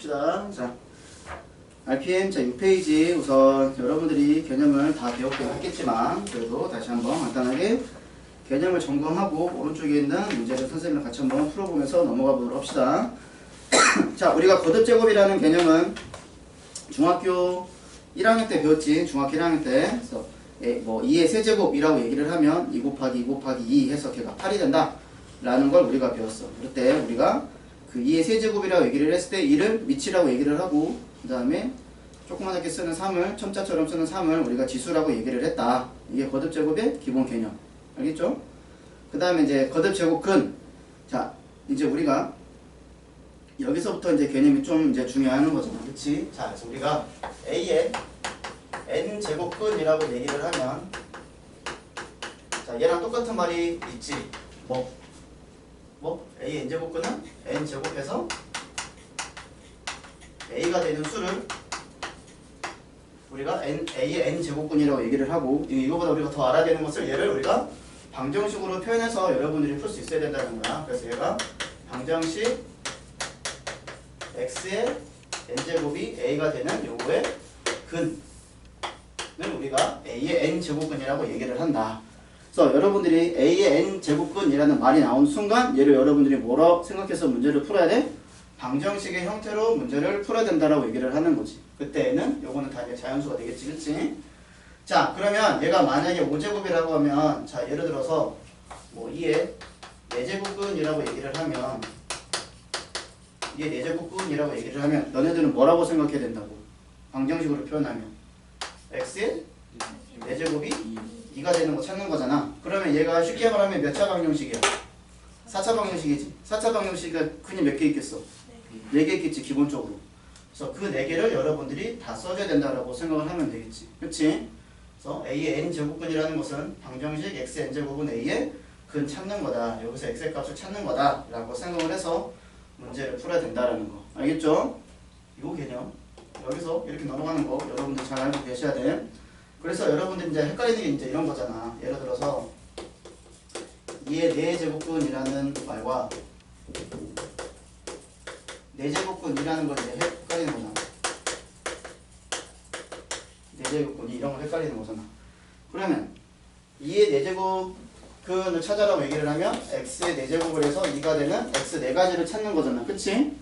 봅시다. 자, RPM 자 6페이지 우선 여러분들이 개념을 다 배웠긴 했겠지만 그래도 다시 한번 간단하게 개념을 점검하고 오른쪽에 있는 문제를 선생님이랑 같이 한번 풀어보면서 넘어가 보도록 합시다. 자, 우리가 거듭제곱이라는 개념은 중학교 1학년 때 배웠지. 중학교 1학년 때. 그래서 뭐 2의 세제곱이라고 얘기를 하면 2 곱하기 2 곱하기 2 해서 걔가 8이 된다 라는 걸 우리가 배웠어. 그때 우리가 그 2의 세제곱이라고 얘기를 했을 때 2를 미치라고 얘기를 하고 그 다음에 조그맣게 쓰는 3을 첨자처럼 쓰는 3을 우리가 지수라고 얘기를 했다. 이게 거듭제곱의 기본 개념. 알겠죠? 그 다음에 이제 거듭제곱근. 자, 이제 우리가 여기서부터 이제 개념이 좀 이제 중요한 거잖아. 그치? 자, 그래서 우리가 A의 n제곱근이라고 얘기를 하면 자, 얘랑 똑같은 말이 있지. 뭐? A의 n제곱근은 n제곱해서 A가 되는 수를 우리가 A의 n제곱근이라고 얘기를 하고 이거보다 우리가 더 알아야 되는 것을 얘를 우리가 방정식으로 표현해서 여러분들이 풀 수 있어야 된다는 거야. 그래서 얘가 방정식 x의 n제곱이 a가 되는 요거의 근을 우리가 a의 n제곱근이라고 얘기를 한다. 그래서 여러분들이 a의 n제곱근이라는 말이 나온 순간 얘를 여러분들이 뭐라고 생각해서 문제를 풀어야 돼? 방정식의 형태로 문제를 풀어야 된다라고 얘기를 하는 거지. 그때는 요거는 다 이제 자연수가 되겠지. 그치? 자, 그러면 얘가 만약에 5제곱이라고 하면 자, 예를 들어서 뭐 2의 4제곱근이라고 얘기를 하면 이게 4제곱근이라고 얘기를 하면 너네들은 뭐라고 생각해야 된다고? 방정식으로 표현하면 x의 4제곱이 2가 되는 거 찾는 거잖아. 그러면 얘가 쉽게 말하면 몇 차 방정식이야? 4차 방정식이지. 4차 방정식이 근이 몇 개 있겠어? 4개 있겠지 기본적으로. 그래서 그 4개를 여러분들이 다 써줘야 된다라고 생각을 하면 되겠지. 그치? 그래서 a의 n제곱근이라는 것은 방정식 x n제곱은 a의 근 찾는 거다. 여기서 x의 값을 찾는 거다 라고 생각을 해서 문제를 풀어야 된다라는 거. 알겠죠? 요 개념. 여기서 이렇게 넘어가는 거 여러분들 잘 알고 계셔야 돼. 그래서 여러분들 이제 헷갈리는 게 이제 이런 거잖아. 예를 들어서 2의 4제곱근이라는 말과 4제곱근이라는 걸 이제 헷갈리는 거잖아. 4제곱근이 이런 걸 헷갈리는 거잖아. 그러면 2의 4제곱근을 찾아라고 얘기를 하면 x의 4제곱을 해서 2가 되는 x 4가지를 찾는 거잖아. 그치?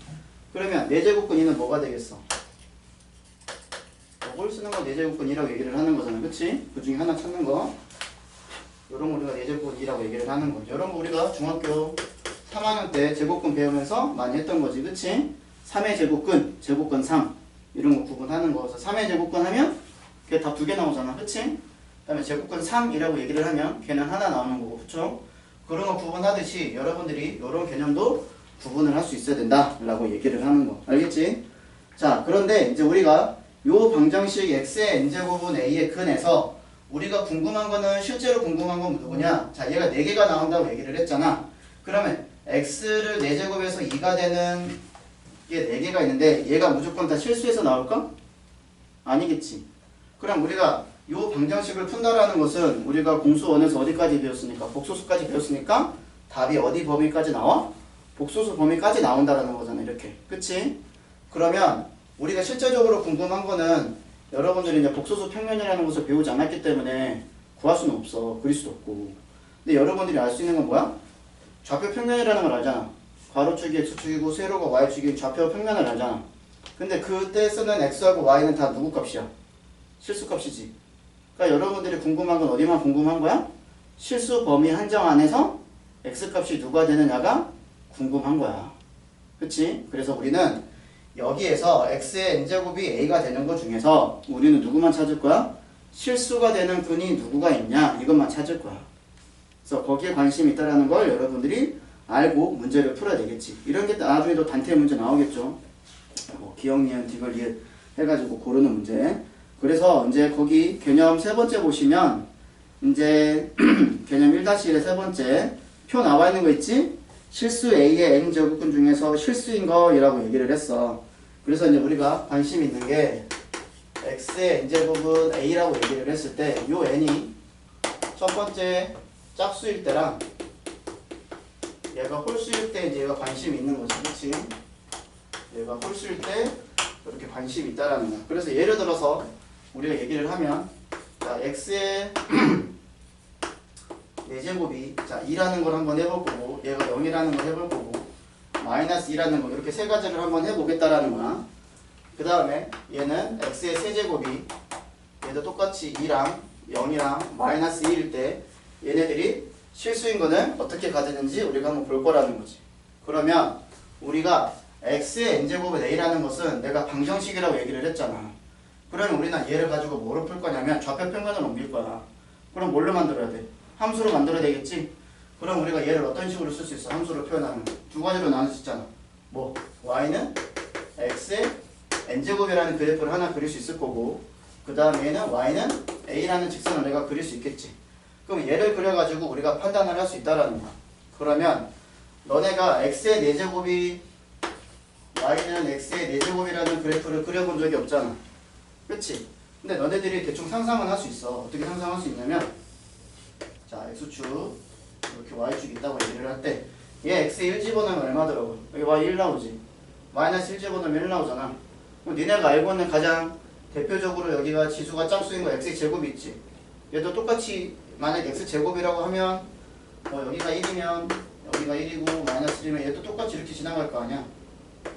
그러면 4제곱근2는 뭐가 되겠어? 이걸 쓰는 거 4제곱근이라고 얘기를 하는 거잖아. 그치? 그 중에 하나 찾는 거. 요런 거 우리가 4제곱근이라고 얘기를 하는 거. 요런 거 우리가 중학교 3학년 때 제곱근 배우면서 많이 했던 거지. 그치? 3의 제곱근, 제곱근 3 이런 거 구분하는 거. 그래서 3의 제곱근 하면 걔 다 2개 나오잖아. 그치? 그 다음에 제곱근 3이라고 얘기를 하면 걔는 하나 나오는 거고. 그쵸? 그런 거 구분하듯이 여러분들이 요런 개념도 구분을 할 수 있어야 된다 라고 얘기를 하는 거. 알겠지? 자, 그런데 이제 우리가 요 방정식 x의 n제곱은 a의 근에서 우리가 궁금한 거는 실제로 궁금한 건 누구냐? 자, 얘가 4개가 나온다고 얘기를 했잖아. 그러면 x를 4제곱에서 2가 되는 게 4개가 있는데 얘가 무조건 다 실수해서 나올까? 아니겠지. 그럼 우리가 요 방정식을 푼다라는 것은 우리가 공수1에서 어디까지 배웠으니까? 복소수까지 배웠으니까 답이 어디 범위까지 나와? 복소수 범위까지 나온다라는 거잖아. 이렇게. 그치? 그러면 우리가 실제적으로 궁금한 거는 여러분들이 이제 복소수 평면이라는 것을 배우지 않았기 때문에 구할 수는 없어. 그릴 수도 없고. 근데 여러분들이 알 수 있는 건 뭐야? 좌표 평면이라는 걸 알잖아. 가로축이 x축이고 세로가 y축이 좌표 평면을 알잖아. 근데 그때 쓰는 x하고 y는 다 누구 값이야? 실수 값이지. 그러니까 여러분들이 궁금한 건 어디만 궁금한 거야? 실수 범위 한정 안에서 x 값이 누가 되느냐가 궁금한 거야. 그치? 그래서 우리는 여기에서 x의 n제곱이 a가 되는 것 중에서 우리는 누구만 찾을 거야? 실수가 되는 근이 누구가 있냐? 이것만 찾을 거야. 그래서 거기에 관심이 있다는 걸 여러분들이 알고 문제를 풀어야 되겠지. 이런 게 나중에도 단태 문제 나오겠죠. 뭐 기억, 니은, 디귿, 리을 해가지고 고르는 문제. 그래서 이제 거기 개념 세 번째 보시면 이제 개념 1-1의 세 번째 표 나와 있는 거 있지? 실수 a의 n제곱근 중에서 실수인 거라고 얘기를 했어. 그래서 이제 우리가 관심 있는 게 x의 n제곱은 a라고 얘기를 했을 때 요 n이 첫 번째 짝수일 때랑 얘가 홀수일 때 이제 얘가 관심이 있는 거지. 그치? 얘가 홀수일 때 이렇게 관심이 있다라는 거야. 그래서 예를 들어서 우리가 얘기를 하면 자 x의 4제곱이 자 2라는 걸 한번 해볼 거고 얘가 0이라는 걸 해볼 거고 마이너스 2라는 거 이렇게 세 가지를 한번 해보겠다라는 거야. 그 다음에 얘는 x의 세제곱이 얘도 똑같이 2랑 0이랑 마이너스 2일 때 얘네들이 실수인 거는 어떻게 가지는지 우리가 한번 볼 거라는 거지. 그러면 우리가 x의 n제곱은 a라는 것은 내가 방정식이라고 얘기를 했잖아. 그러면 우리는 얘를 가지고 뭐로 풀 거냐면 좌표 평면을 옮길 거야. 그럼 뭘로 만들어야 돼? 함수로 만들어야 되겠지? 그럼 우리가 얘를 어떤 식으로 쓸 수 있어? 함수로 표현하면 두 가지로 나눌 수 있잖아. 뭐 y는 x의 n제곱이라는 그래프를 하나 그릴 수 있을 거고 그 다음에 얘는 y는 a라는 직선을 내가 그릴 수 있겠지. 그럼 얘를 그려가지고 우리가 판단을 할 수 있다라는 거야. 그러면 너네가 x의 4제곱이 y는 x의 4제곱이라는 그래프를 그려본 적이 없잖아. 그치? 근데 너네들이 대충 상상은 할 수 있어. 어떻게 상상할 수 있냐면 자 x축 이렇게 y축이 있다고 얘기를 할 때 얘 x에 1 집어넣으면 얼마 들어가? 여기 y 1 나오지. 마이너스 1 집어넣으면 1 나오잖아. 그럼 니네가 알고 있는 가장 대표적으로 여기가 지수가 짝수인 거 x의 제곱이 있지. 얘도 똑같이 만약에 x제곱이라고 하면 여기가 1이면 여기가 1이고 마이너스 1이면 얘도 똑같이 이렇게 지나갈 거 아니야.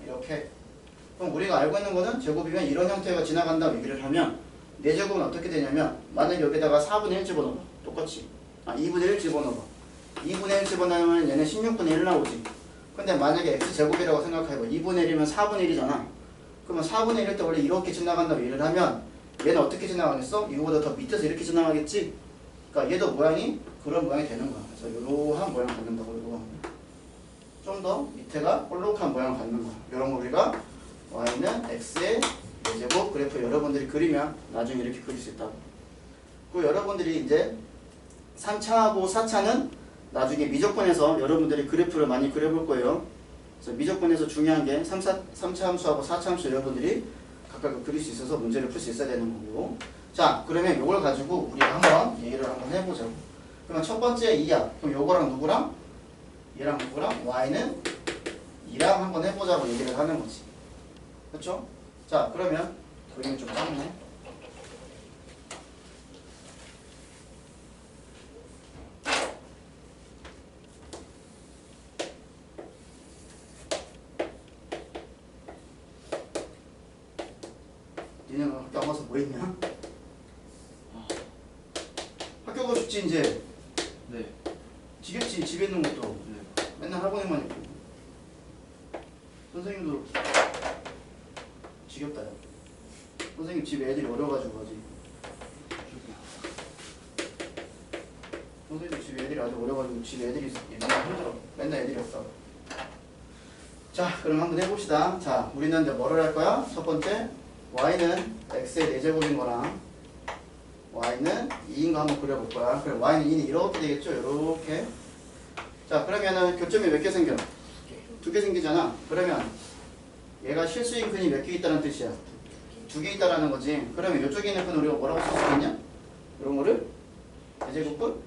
이렇게. 그럼 우리가 알고 있는 거는 제곱이면 이런 형태가 지나간다고 얘기를 하면 4제곱은 어떻게 되냐면 만약에 여기다가 4분의 1 집어넣어. 똑같이. 2분의 1 집어넣어. 2분의 1 집어넣으면 얘는 16분의 1 나오지. 근데 만약에 x제곱이라고 생각해봐. 2분의 1이면 4분의 1이잖아. 그러면 4분의 1일 때 원래 이렇게 지나간다고 얘기를 하면 얘는 어떻게 지나가겠어? 이거보다 더 밑에서 이렇게 지나가겠지? 그러니까 얘도 모양이 그런 모양이 되는 거야. 그래서 이러한 모양 갖는다고 이거. 좀 더 밑에가 볼록한 모양 갖는 거야. 이런 거 우리가 y는 x의 4제곱 그래프 여러분들이 그리면 나중에 이렇게 그릴 수 있다고. 그리고 여러분들이 이제 3차하고 4차는 나중에 미적분에서 여러분들이 그래프를 많이 그려볼 거예요. 그래서 미적분에서 중요한 게 3차 함수하고 4차 함수 여러분들이 각각 그릴 수 있어서 문제를 풀 수 있어야 되는 거고. 자, 그러면 이걸 가지고 우리가 한번 얘기를 한번 해보자고. 그러면 첫 번째 2야. 그럼 요거랑 누구랑? 얘랑 누구랑? y는 2랑 한번 해보자고 얘기를 하는 거지. 그렇죠? 자, 그러면 그림이 좀 작네. 니네가 학교 안 가서 뭐 했냐? 학교 가고 싶지 이제? 네. 지겹지 집에 있는 것도. 네. 맨날 학원에만 있고. 선생님도 지겹다. 야. 선생님 집에 애들이 어려가지고 하지. 선생님 집에 애들이 아주 어려가지고 집에 애들이 맨날 힘들어. 맨날 애들이 없어. 자, 그럼 한번 해봅시다. 자, 우리는 이제 뭐를 할 거야? 첫 번째 y는 x의 4제곱인 거랑 y는 2인 거 한번 그려볼 거야. 그럼 y는 2는 이렇게 되겠죠? 이렇게. 자, 그러면은 교점이 몇 개 생겨? 2개 생기잖아. 그러면 얘가 실수인 근이 몇 개 있다는 뜻이야? 2개 있다라는 거지. 그러면 이쪽에 있는 근 우리가 뭐라고 쓸 수 있냐? 이런 거를 4제곱분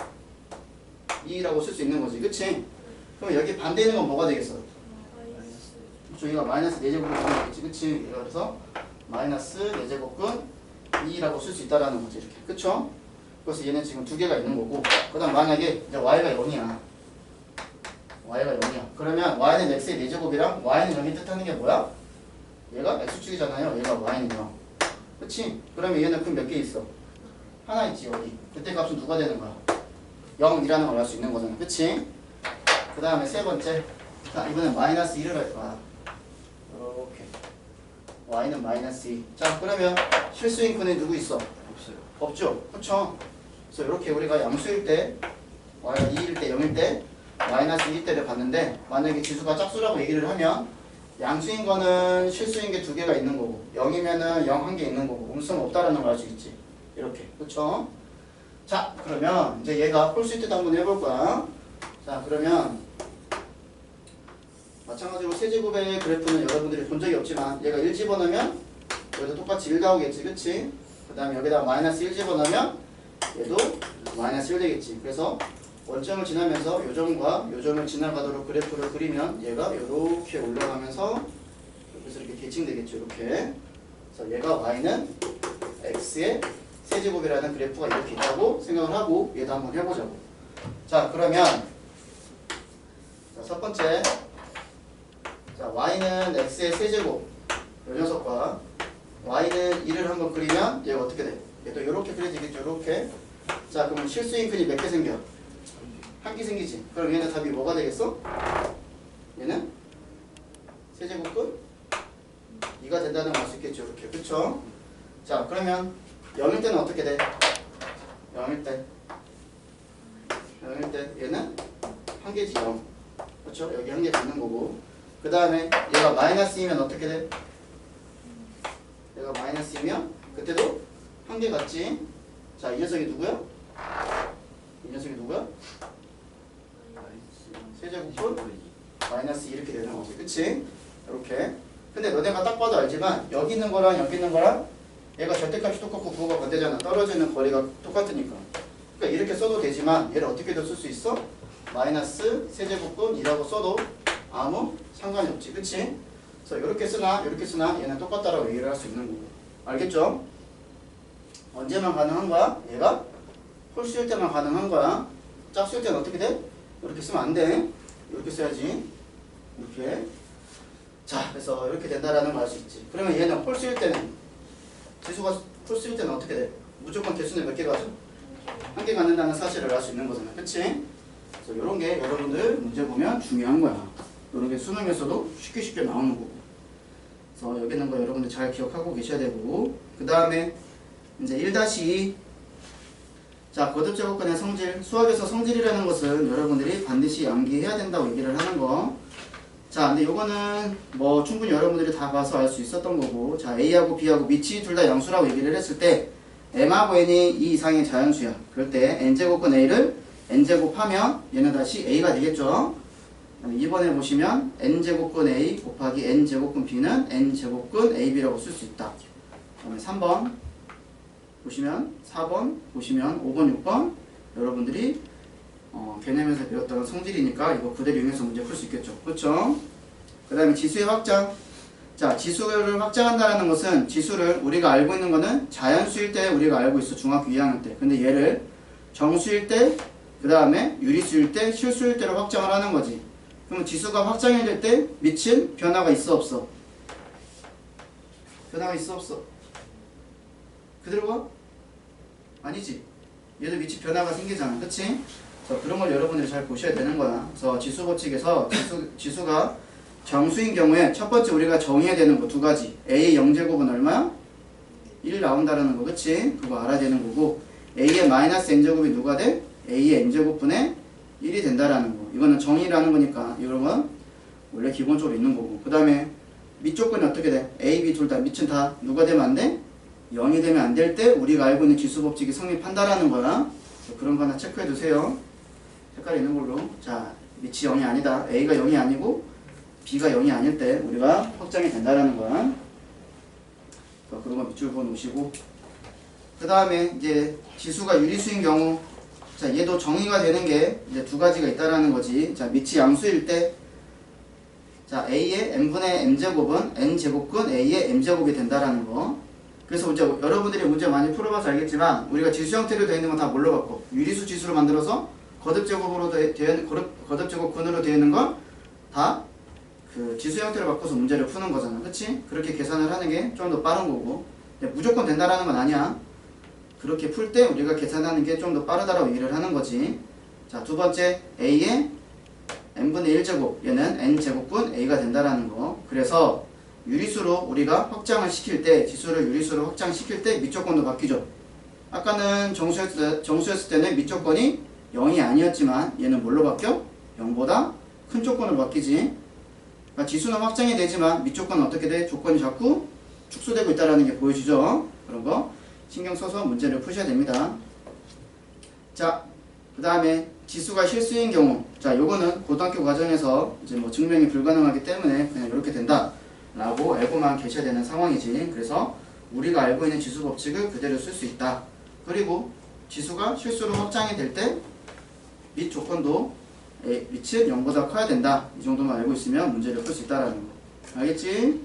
2라고 쓸 수 있는 거지. 그치? 그럼 여기 반대 있는 건 뭐가 되겠어? 저기가 마이너스 4제곱분 되겠지. 그치? 그래서 마이너스 4제곱분 2라고 쓸 수 있다라는 거지. 이렇게. 그쵸? 그래서 얘는 지금 2개가 있는 거고. 그 다음 만약에 이제 y가 0이야. y가 0이야. 그러면 y는 x의 4제곱이랑 y는 0이 뜻하는 게 뭐야? 얘가 x축이잖아요. 얘가 y는 0. 그치? 그러면 얘는 근 몇 개 있어? 하나 있지 여기. 그때 값은 누가 되는 거야? 0이라는 걸 알 수 있는 거잖아. 그치? 그 다음에 세 번째. 자, 이번엔 마이너스 2를 할 거야. 이렇게. y는 마이너스 2. 자, 그러면 실수인 근에 누구 있어? 없어요. 없죠? 그쵸? 그래서 이렇게 우리가 양수일 때 y가 2일 때 0일 때 마이너스 2일 때를 봤는데 만약에 지수가 짝수라고 얘기를 하면 양수인 거는 실수인 게 2개가 있는 거고 0이면은 0 1개 있는 거고 음수는 없다라는 걸 알 수 있지. 이렇게. 그쵸? 자, 그러면 이제 얘가 홀수일 때도 한번 해볼 거야. 자, 그러면 마찬가지로 세제곱의 그래프는 여러분들이 본 적이 없지만 얘가 1 집어넣으면 여기도 똑같이 1 나오겠지. 그치? 그 다음에 여기다 마이너스 1 집어넣으면 얘도 마이너스 1 되겠지. 그래서 원점을 지나면서 요점과 요점을 지나가도록 그래프를 그리면 얘가 이렇게 올라가면서 그래서 이렇게 대칭되겠죠. 이렇게. 그래서 얘가 y는 x의 세제곱이라는 그래프가 이렇게 있다고 생각을 하고 얘도 한번 해보자고. 자, 그러면 자, 첫 번째, 자, y는 x의 세제곱 이 녀석과 y는 1을 한번 그리면 얘가 어떻게 돼? 얘도 이렇게 그려지겠죠. 이렇게. 자, 그러면 실수인 끈이 몇 개 생겨? 한 개 생기지. 그럼 얘는 답이 뭐가 되겠어? 얘는 세제곱근 2가 된다는 걸 알 수 있겠죠. 이렇게. 그쵸? 자, 그러면 0일 때는 어떻게 돼? 0일 때 얘는 한 개지 0. 그렇죠? 여기 한 개 갖는 거고. 그 다음에 얘가 마이너스이면 어떻게 돼? 얘가 마이너스이면 그때도 한 개 같지? 자, 이 녀석이 누구야? 이 녀석이 누구야? 세제곱분 마이너스 이렇게 되는 거지. 그치? 이렇게. 근데 너네가 딱 봐도 알지만 여기 있는 거랑 여기 있는 거랑 얘가 절대값이 똑같고 부호가 반대잖아. 떨어지는 거리가 똑같으니까. 그러니까 이렇게 써도 되지만 얘를 어떻게도 쓸 수 있어? 마이너스 세제곱분 2라고 써도 아무 상관이 없지. 그치? 그래서 이렇게 쓰나 얘는 똑같다라고 얘기를 할 수 있는 거고. 알겠죠? 언제만 가능한 거야? 얘가 홀수일 때만 가능한 거야. 짝수일 때는 어떻게 돼? 이렇게 쓰면 안 돼. 이렇게 써야지. 이렇게. 자, 그래서 이렇게 된다라는 걸 알 수 있지. 그러면 얘는 홀수일 때는 지수가 홀수일 때는 어떻게 돼? 무조건 개수는 몇 개 가죠? 한 개 갖는다는 사실을 알 수 있는 거잖아. 그치? 그래서 이런 게 여러분들 문제 보면 중요한 거야. 이런 게 수능에서도 쉽게 나오는 거고. 그래서 여기 있는 거 여러분들 잘 기억하고 계셔야 되고. 그 다음에 이제 1-2. 자, 거듭제곱근의 성질. 수학에서 성질이라는 것은 여러분들이 반드시 암기해야 된다고 얘기를 하는 거. 자, 근데 요거는 뭐 충분히 여러분들이 다 봐서 알 수 있었던 거고. 자, A하고 B하고 밑이 둘 다 양수라고 얘기를 했을 때 M하고 N이 2 이상의 자연수야. 그럴 때 N제곱근 A를 N제곱하면 얘는 다시 A가 되겠죠. 이번에 보시면 N제곱근 A 곱하기 N제곱근 B는 N제곱근 AB라고 쓸 수 있다. 그다음에 3번 보시면 4번 보시면 5번 6번 여러분들이 개념에서 배웠던 성질이니까 이거 그대로 이용해서 문제 풀 수 있겠죠. 그렇죠? 그 다음에 지수의 확장. 자, 지수를 확장한다는 것은 지수를 우리가 알고 있는 거는 자연수일 때 우리가 알고 있어. 중학교 2학년 때. 근데 얘를 정수일 때, 그 다음에 유리수일 때, 실수일 때로 확장을 하는 거지. 그러면 지수가 확장이 될 때 미친 변화가 있어 없어? 변화가 있어 없어? 그대로 가? 아니지. 얘도 밑이 변화가 생기잖아. 그치? 그래서 그런 걸 여러분들이 잘 보셔야 되는 거야. 그래서 지수 법칙에서 지수가 정수인 경우에 첫 번째 우리가 정의해야 되는 거 두 가지. A의 0제곱은 얼마야? 1 나온다라는 거. 그치? 그거 알아야 되는 거고. A의 마이너스 N제곱이 누가 돼? A의 N제곱분의 1이 된다라는 거. 이거는 정의라는 거니까 이런 건 원래 기본적으로 있는 거고. 그 다음에 밑 조건이 어떻게 돼? A, B 둘 다 밑은 다 누가 되면 안 돼? 0이 되면 안 될 때 우리가 알고 있는 지수 법칙이 성립한다라는 거야. 그런 거 하나 체크해 두세요. 색깔이 있는 걸로. 자, 밑이 0이 아니다. A가 0이 아니고 B가 0이 아닐 때 우리가 확장이 된다라는 거야. 그런 거 밑줄 그어 놓으시고. 그 다음에 이제 지수가 유리수인 경우, 자, 얘도 정의가 되는 게 이제 두 가지가 있다라는 거지. 자, 밑이 양수일 때, 자, A의 N분의 M제곱은 N제곱근 A의 M제곱이 된다라는 거. 그래서 이제 여러분들이 문제 많이 풀어봐서 알겠지만 우리가 지수 형태로 되어 있는 건 다 뭘로 갖고 유리수 지수로 만들어서 거듭제곱근으로 되어 있는 건 다 그 지수 형태로 바꿔서 문제를 푸는 거잖아. 그치? 그렇게 계산을 하는 게 좀 더 빠른 거고. 무조건 된다라는 건 아니야. 그렇게 풀 때 우리가 계산하는 게 좀 더 빠르다라고 얘기를 하는 거지. 자, 두 번째 A의 N분의 1제곱 얘는 N제곱분 A가 된다라는 거. 그래서 유리수로 우리가 확장을 시킬 때, 지수를 유리수로 확장시킬 때 밑조건도 바뀌죠. 아까는 정수였을 때는 밑조건이 0이 아니었지만 얘는 뭘로 바뀌어? 0보다 큰 조건으로 바뀌지. 그러니까 지수는 확장이 되지만 밑조건은 어떻게 돼? 조건이 자꾸 축소되고 있다는 게 보여지죠. 그런 거 신경 써서 문제를 푸셔야 됩니다. 자, 그 다음에 지수가 실수인 경우, 자, 요거는 고등학교 과정에서 이제 뭐 증명이 불가능하기 때문에 그냥 이렇게 된다 라고 알고만 계셔야 되는 상황이지. 그래서 우리가 알고 있는 지수 법칙을 그대로 쓸 수 있다. 그리고 지수가 실수로 확장이 될 때 밑 조건도 밑은 0보다 커야 된다. 이 정도만 알고 있으면 문제를 풀 수 있다라는 거. 알겠지?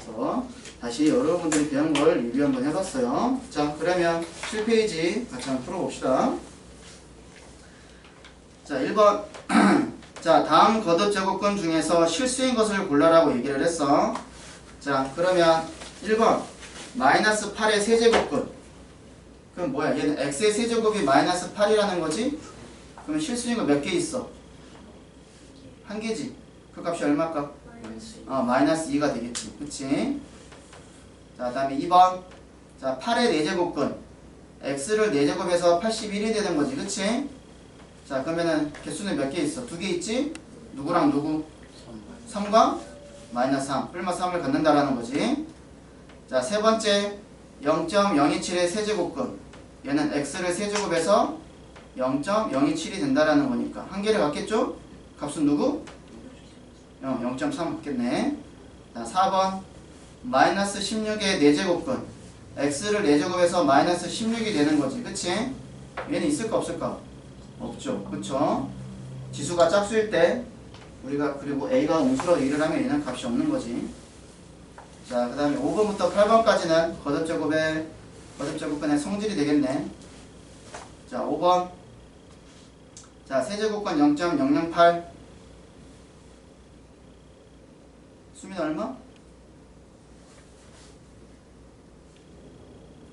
그래서 다시 여러분들이 배운 걸 리뷰 한번 해봤어요. 자, 그러면 7페이지 같이 한번 풀어봅시다. 자, 1번. 자, 다음 거듭 제곱근 중에서 실수인 것을 골라라고 얘기를 했어. 자, 그러면 1번 마이너스 8의 세제곱근. 그럼 뭐야? 얘는 x의 세제곱이 마이너스 8이라는 거지? 그러면 실수인 거 몇 개 있어? 한 개지. 그 값이 얼마일까? 마이너스 2가 되겠지. 그치? 자, 다음에 2번. 자, 8의 4제곱근. x를 4제곱해서 81이 되는 거지. 그치? 자, 그러면은 개수는 몇 개 있어? 2개 있지? 누구랑 누구? 3과 마이너스 3. 뿔마 3을 갖는다라는 거지. 자, 세 번째. 0.027의 세제곱근. 얘는 x를 세제곱해서 0.027이 된다라는 거니까. 한 개를 갖겠죠? 값은 누구? 0.3 갖겠네. 자, 4번. 마이너스 16의 4제곱근. x를 4제곱해서 마이너스 16이 되는 거지. 그치? 얘는 있을까 없을까? 없죠. 그쵸? 지수가 짝수일 때 우리가 그리고 a가 음수로 일을 하면 얘는 값이 없는 거지. 자, 그 다음에 5번부터 8번까지는 거듭제곱근의 성질이 되겠네. 자, 5번. 자, 세제곱근 0.008. 수민 얼마?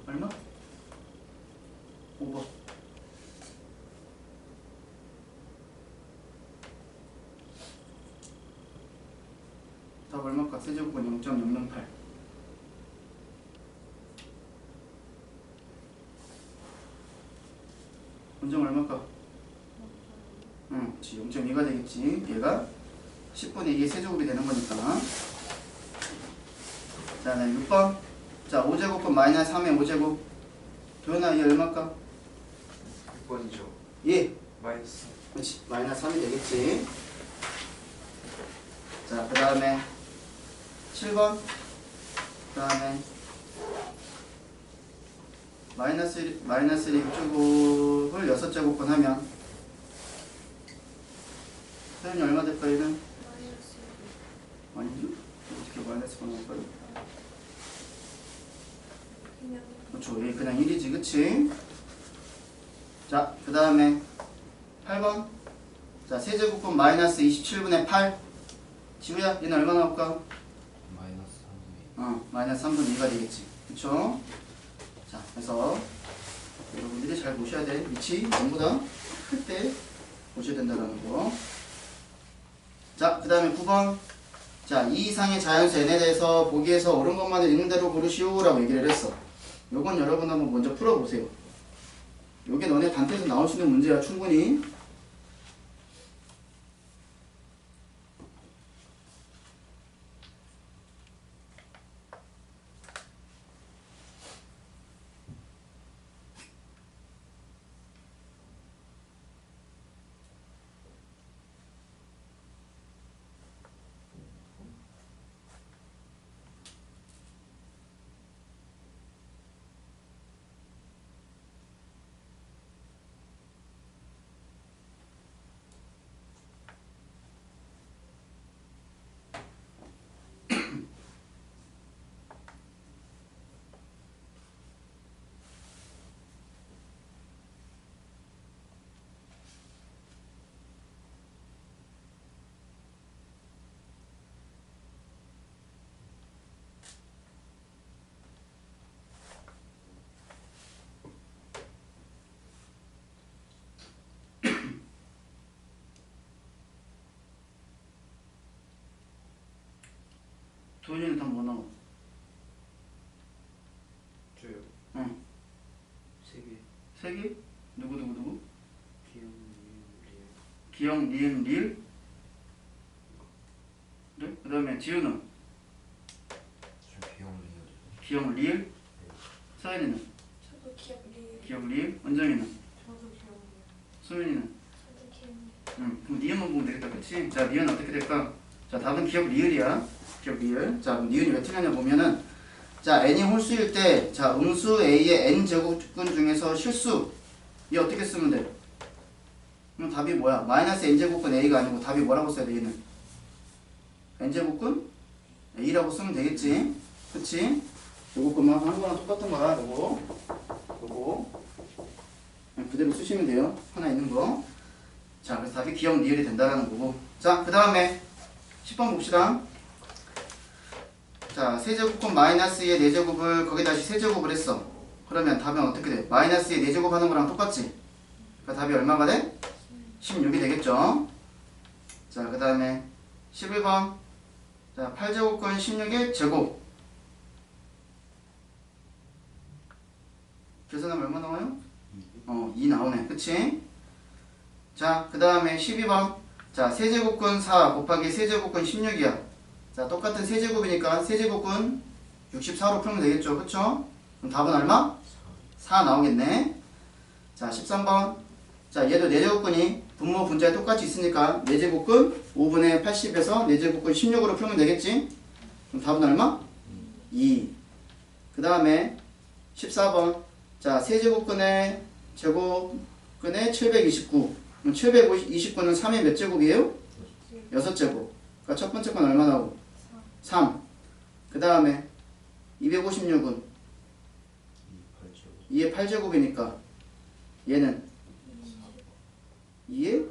얼마? 5번. 답 얼마일까? 세제곱근 0.008. 원점 얼마일까? 그치. 0.2가 되겠지. 얘가 10분의 2의 세제곱이 되는 거니까. 자, 네, 6번. 자, 5제곱분 마이너스 3의 5제곱. 도현아, 얘 얼마일까? 6번이죠. 예. 마이너스. 그렇지. 마이너스 3이 되겠지. 자, 그 다음에 7번. 그 다음에 마이너스 6제곱을 6제곱분 하면 소연이 얼마 될까 얘는? 아니죠? 어떻게 마이너스가 나올까요? 그렇죠. 얘 그냥 1이지. 그치? 자, 그 다음에 8번. 자, 세제곱분 마이너스 27분의 8. 지우야, 얘는 얼마 나올까? 마이너스 3분의 2가 되겠지. 그쵸? 자, 그래서 여러분들이 잘 보셔야 돼. 위치 전부 다 클 때 보셔야 된다는 거. 자, 그 다음에 9번. 자, 이 이상의 자연수 n에 대해서 보기에서 옳은 것만을 있는 대로 고르시오 라고 얘기를 했어. 요건 여러분 한번 먼저 풀어보세요. 요게 너네 단태에서 나올 수 있는 문제야. 충분히. 도현이는 답 뭐 나와? 저요. 응. 3개. 3개? 누구? 기억, 기영, 니은, 리을. 그래? 그 다음에 지우는? 기영, 리을. 서연이는? 저도 기억 리을. 기억, 리을. 원정이는? 저도 기억 리을. 수민이는? 저도 기억 리을. 그럼 니은만 보면 되겠다. 그치? 자, 니은 어떻게 될까? 자, 답은 기억, 리을이야. 기억, 리을. 자, 그럼 니은이 왜 틀렸냐 보면은, 자, n이 홀수일 때, 자, 음수 a의 n 제곱근 중에서 실수. 이 어떻게 쓰면 돼? 그럼 답이 뭐야? 마이너스 n제곱근 a가 아니고 답이 뭐라고 써야 돼, 얘는? n제곱근 a라고 쓰면 되겠지? 그치? 요것만 한 거랑 똑같은 거야. 요거 그냥 그대로 쓰시면 돼요. 하나 있는 거. 자, 그래서 답이 기억 리을이 된다라는 거고. 자, 그 다음에 10번 봅시다. 자, 세제곱권 마이너스의 4제곱을 거기 다시 세제곱을 했어. 그러면 답은 어떻게 돼? 마이너스의 4제곱 하는 거랑 똑같지? 그러니까 답이 얼마가 돼? 16이 되겠죠? 자, 그 다음에 11번. 자, 8제곱권 16의 제곱. 계산하면 얼마 나와요? 2 나오네. 그치? 자, 그 다음에 12번. 자, 세제곱권 4 곱하기 세제곱권 16이야. 자, 똑같은 세제곱이니까 세제곱권 64로 풀면 되겠죠. 그쵸? 그럼 답은 얼마? 4 나오겠네. 자, 13번. 자, 얘도 4제곱권이 분모 분자에 똑같이 있으니까 4제곱권 5분의 80에서 4제곱권 16으로 풀면 되겠지? 그럼 답은 얼마? 2. 그 다음에 14번. 자, 세제곱권의 제곱근의 729. 그럼 729는 3의 몇 제곱이에요? 6제곱. 그러니까 첫 번째 건 얼마 나오고? 3. 그 다음에 256은 2의 8제곱이니까 얘는 2의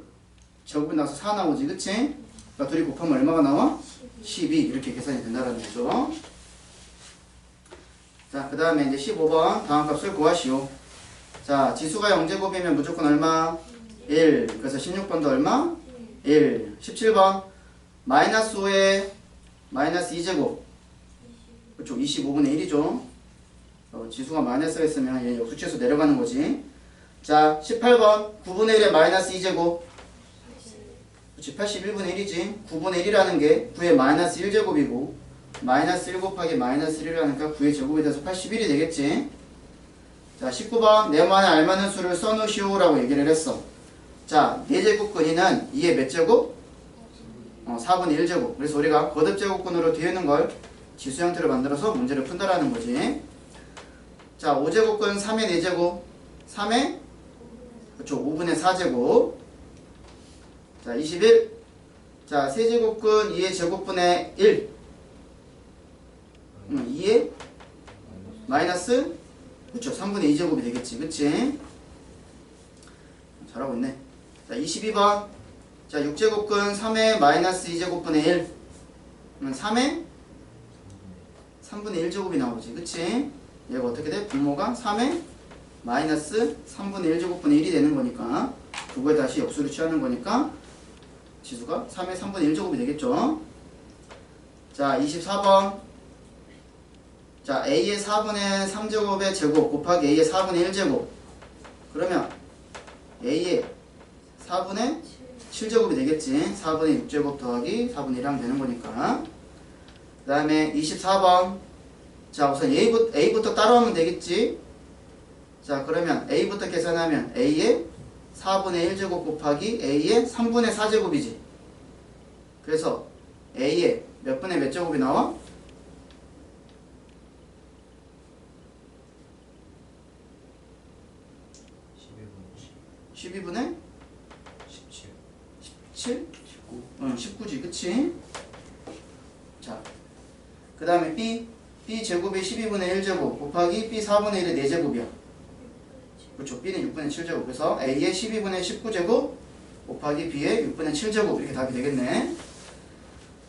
제곱이 나와서 4 나오지. 그치? 그러니까 둘이 곱하면 얼마가 나와? 12. 이렇게 계산이 된다는 거죠. 자, 그 다음에 이제 15번 다음 값을 구하시오. 자, 지수가 0제곱이면 무조건 얼마? 1. 그래서 16번도 얼마? 1. 17번 마이너스 5에 마이너스 2제곱. 그쵸? 25분의 1이죠. 지수가 마이너스가 있으면 얘 역수치에서 내려가는 거지. 자, 18번 9분의 1에 마이너스 2제곱. 그치? 81분의 1이지. 9분의 1이라는 게 9의 마이너스 1제곱이고 마이너스 1 곱하기 마이너스 1이라니까 9의 제곱이 돼서 81이 되겠지. 자, 19번 네모안에 알맞는 수를 써놓으시오 라고 얘기를 했어. 자, 4제곱근이는 2의 몇 제곱? 4분의 1제곱. 그래서 우리가 거듭제곱근으로 되어 있는 걸 지수 형태로 만들어서 문제를 푼다라는 거지. 자, 5제곱근 3의 4제곱. 3의 그쵸 5분의 4제곱. 자, 21. 자, 세제곱근 2의 제곱분의 1. 2의 마이너스 그쵸 3분의 2제곱이 되겠지. 그치? 잘하고 있네. 자, 22번. 자, 6제곱근 3의 마이너스 2제곱분의 1. 3의 3분의 1제곱이 나오지. 그치? 얘가 어떻게 돼? 분모가 3의 마이너스 3분의 1제곱분의 1이 되는 거니까 그거에 다시 역수를 취하는 거니까 지수가 3의 3분의 1제곱이 되겠죠. 자, 24번. 자, a의 4분의 3제곱의 제곱 곱하기 a의 4분의 1제곱. 그러면 a의 4분의 7제곱이 되겠지. 4분의 6제곱 더하기 4분의 1하면 되는 거니까. 그 다음에 24번. 자, 우선 a부터 따라오면 되겠지. 자, 그러면 a부터 계산하면 a의 4분의 1제곱 곱하기 a의 3분의 4제곱이지. 그래서 a의 몇 분의 몇 제곱이 나와? 12분의 17 17? 19 응, 19지, 그치? 자, 그 다음에 b 제곱이 12분의 1제곱 곱하기 b 4분의 1의 4제곱이야. 그렇죠, b는 6분의 7제곱. 그래서 a의 12분의 19제곱 곱하기 b의 6분의 7제곱. 이렇게 답이 되겠네.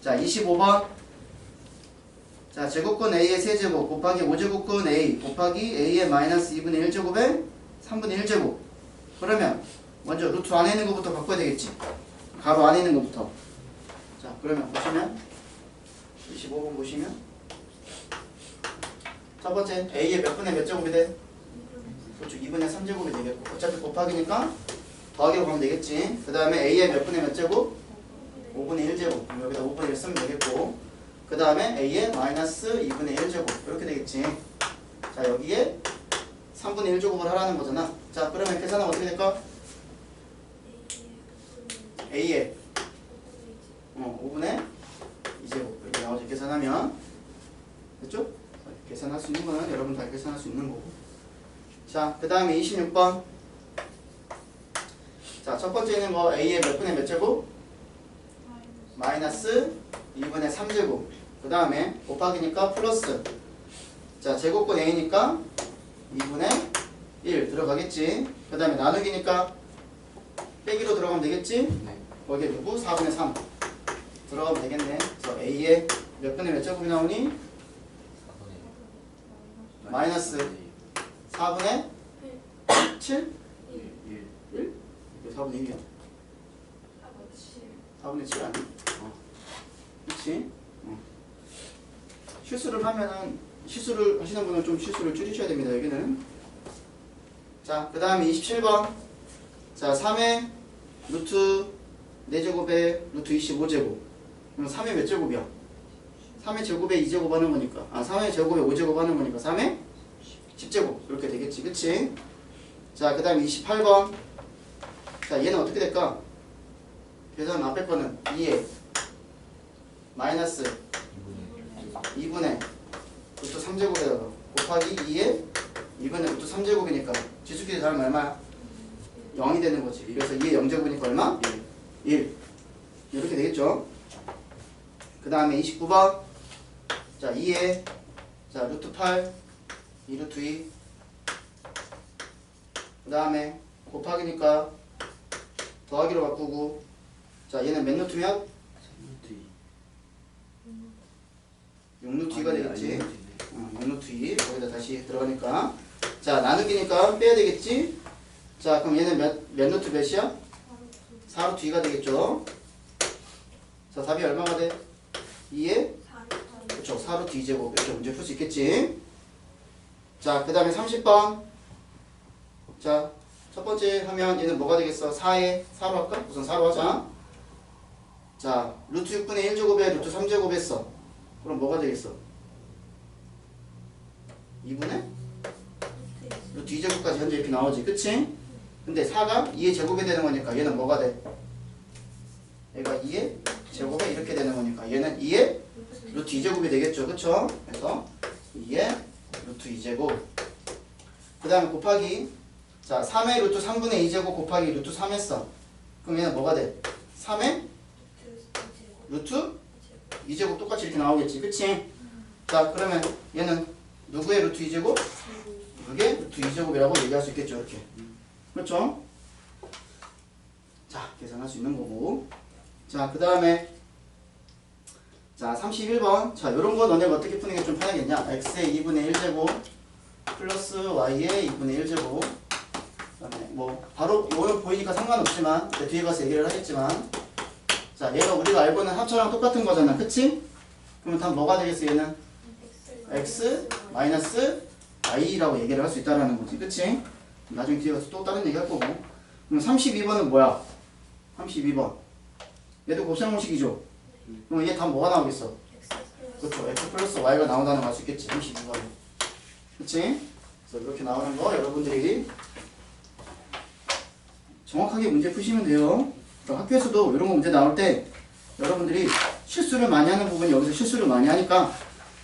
자, 25번. 자, 제곱근 a의 세제곱 곱하기 5제곱근 a 곱하기 a의 마이너스 2분의 1제곱의 3분의 1제곱. 그러면 먼저 루트 안에 있는 것부터 바꿔야 되겠지. 가로 안에 있는 것부터. 자, 그러면 보시면 25번 보시면 첫 번째 a의 몇 분의 몇 제곱이 돼? 그렇죠, 2분의 3제곱이 되겠고 어차피 곱하기니까 더하기로 가면 되겠지. 그 다음에 a의 몇 분의 몇 제곱? 5분의 1제곱. 여기다 5분의 1 쓰면 되겠고 그 다음에 a의 마이너스 2분의 1제곱 이렇게 되겠지. 자, 여기에 3분의 1제곱을 하라는 거잖아. 자, 그러면 계산하면 어떻게 될까? a의 5분의 2제곱 이렇게 나오죠. 계산하면 됐죠? 계산할 수 있는 거는 여러분 다 계산할 수 있는 거고. 자, 그 다음에 26번. 자, 첫 번째는 뭐 a의 몇 분의 몇 제곱? 마이너스 2분의 3제곱. 그 다음에 곱하기니까 플러스 자, 제곱근 A니까 2분의 1 들어가겠지. 그 다음에 나누기니까 빼기로 들어가면 되겠지. 네. 거기에 누구? 4분의 3 들어가면 되겠네. 그래서 A에 몇 분의 몇 제곱이 나오니? 마이너스 4분의 7? 1. 1? 이게 4분의 1이야. 4분의 7 아니? 그치? 실수를 하면은, 실수를 하시는 분은 좀 실수를 줄이셔야 됩니다, 여기는. 자, 그 다음에 27번. 자, 3의 루트 4제곱에 루트 25제곱. 그럼 3의 몇 제곱이야? 3의 제곱에 2제곱 하는 거니까. 3의 제곱에 5제곱 하는 거니까 3의 10제곱. 이렇게 되겠지, 그치? 자, 그 다음에 28번. 자, 얘는 어떻게 될까? 계산 앞에 거는 2에 마이너스 2분의 루트 3제곱에다가 곱하기 2에 2분의 루트 3제곱이니까 지수끼리 다르면 얼마야? 0이 되는 거지. 그래서 2에 0제곱이니까 얼마? 1. 이렇게 되겠죠? 그 다음에 29번. 자, 2에 자 루트 8 2 루트 2. 그 다음에 곱하기니까 더하기로 바꾸고. 자, 얘는 몇 루트 몇? 6루트 2가 되겠지. 6루트 2 거기다 다시 들어가니까. 자, 나누기니까 빼야 되겠지. 자, 그럼 얘는 몇 루트 몇이야? 4루트 2가 되겠죠. 자, 답이 얼마가 돼? 2에 그렇죠. 4루트 2제곱. 이렇게 문제 풀 수 있겠지. 자, 그 다음에 30번. 자, 첫 번째 하면 얘는 뭐가 되겠어? 4에 4로 할까? 우선 4로 하자. 자, 루트 6분의 1제곱에 루트 3제곱 했어. 그럼 뭐가 되겠어? 2분의 루트 2제곱까지 현재 이렇게 나오지, 그치? 근데 4가 2의 제곱이 되는 거니까 얘는 뭐가 돼? 얘가 2의 제곱에 이렇게 되는 거니까 얘는 2의 루트 2제곱이 되겠죠, 그쵸? 그래서 2의 루트 2제곱. 그 다음에 곱하기. 자, 3의 루트 3분의 2제곱 곱하기 루트 3 했어. 그럼 얘는 뭐가 돼? 3의 루트 2제곱 똑같이 이렇게 나오겠지, 그치? 자, 그러면 얘는 누구의 루트 2제곱? 이게 루트 2제곱이라고 얘기할 수 있겠죠, 이렇게. 그렇죠? 자, 계산할 수 있는 거고. 자, 그 다음에 자, 31번. 자, 요런 거 너네가 어떻게 푸는 게 좀 편하겠냐? x의 2분의 1제곱 플러스 y의 2분의 1제곱. 그 다음에 뭐 바로 요거는 보이니까 상관없지만 뒤에 가서 얘기를 하겠지만. 자, 얘가 우리가 알고 있는 합차랑 똑같은 거잖아, 그치? 그러면 답 뭐가 되겠어, 얘는? x 마이너스 i라고 얘기를 할 수 있다라는 거지, 그치? 나중에 뒤에 가서 또 다른 얘기 할 거고. 그럼 32번은 뭐야? 32번. 얘도 곱셈 공식이죠? 그럼 얘 답 뭐가 나오겠어? 그렇죠, x 플러스 y가 나온다는 거 알 수 있겠지, 32번은. 그치? 그래서 이렇게 나오는 거 여러분들이 정확하게 문제 푸시면 돼요. 학교에서도 이런 거 문제 나올 때 여러분들이 실수를 많이 하는 부분이 여기서 실수를 많이 하니까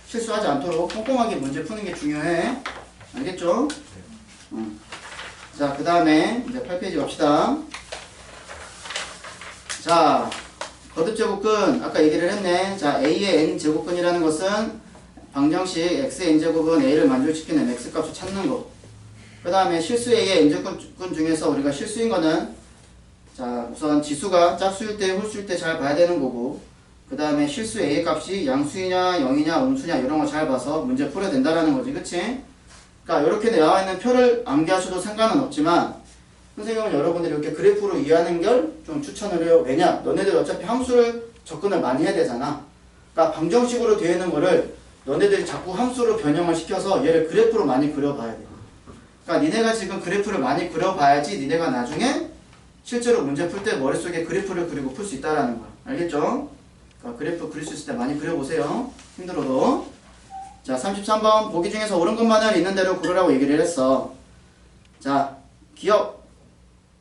실수하지 않도록 꼼꼼하게 문제 푸는 게 중요해. 알겠죠? 자, 그 다음에 이제 8페이지 갑시다. 자, 거듭제곱근 아까 얘기를 했네. 자, a의 n제곱근이라는 것은 방정식 x의 n제곱은 a를 만족시키는 x값을 찾는 거. 그 다음에 실수 a의 n제곱근 중에서 우리가 실수인 거는 자, 우선 지수가 짝수일 때 홀수일 때 잘 봐야 되는 거고, 그 다음에 실수 a의 값이 양수이냐 0이냐 음수냐 이런 거 잘 봐서 문제 풀어야 된다라는 거지, 그치? 그러니까 이렇게 나와 있는 표를 암기하셔도 상관은 없지만 선생님은 여러분들이 이렇게 그래프로 이해하는 걸 좀 추천을 해요. 왜냐? 너네들 어차피 함수를 접근을 많이 해야 되잖아. 그러니까 방정식으로 되어 있는 거를 너네들이 자꾸 함수로 변형을 시켜서 얘를 그래프로 많이 그려봐야 돼. 그러니까 니네가 지금 그래프를 많이 그려봐야지 니네가 나중에 실제로 문제 풀 때 머릿속에 그래프를 그리고 풀 수 있다라는 거야. 알겠죠? 그러니까 그래프 그릴 수 있을 때 많이 그려보세요. 힘들어도. 자, 33번 보기 중에서 옳은 것만을 있는 대로 고르라고 얘기를 했어. 자, 기억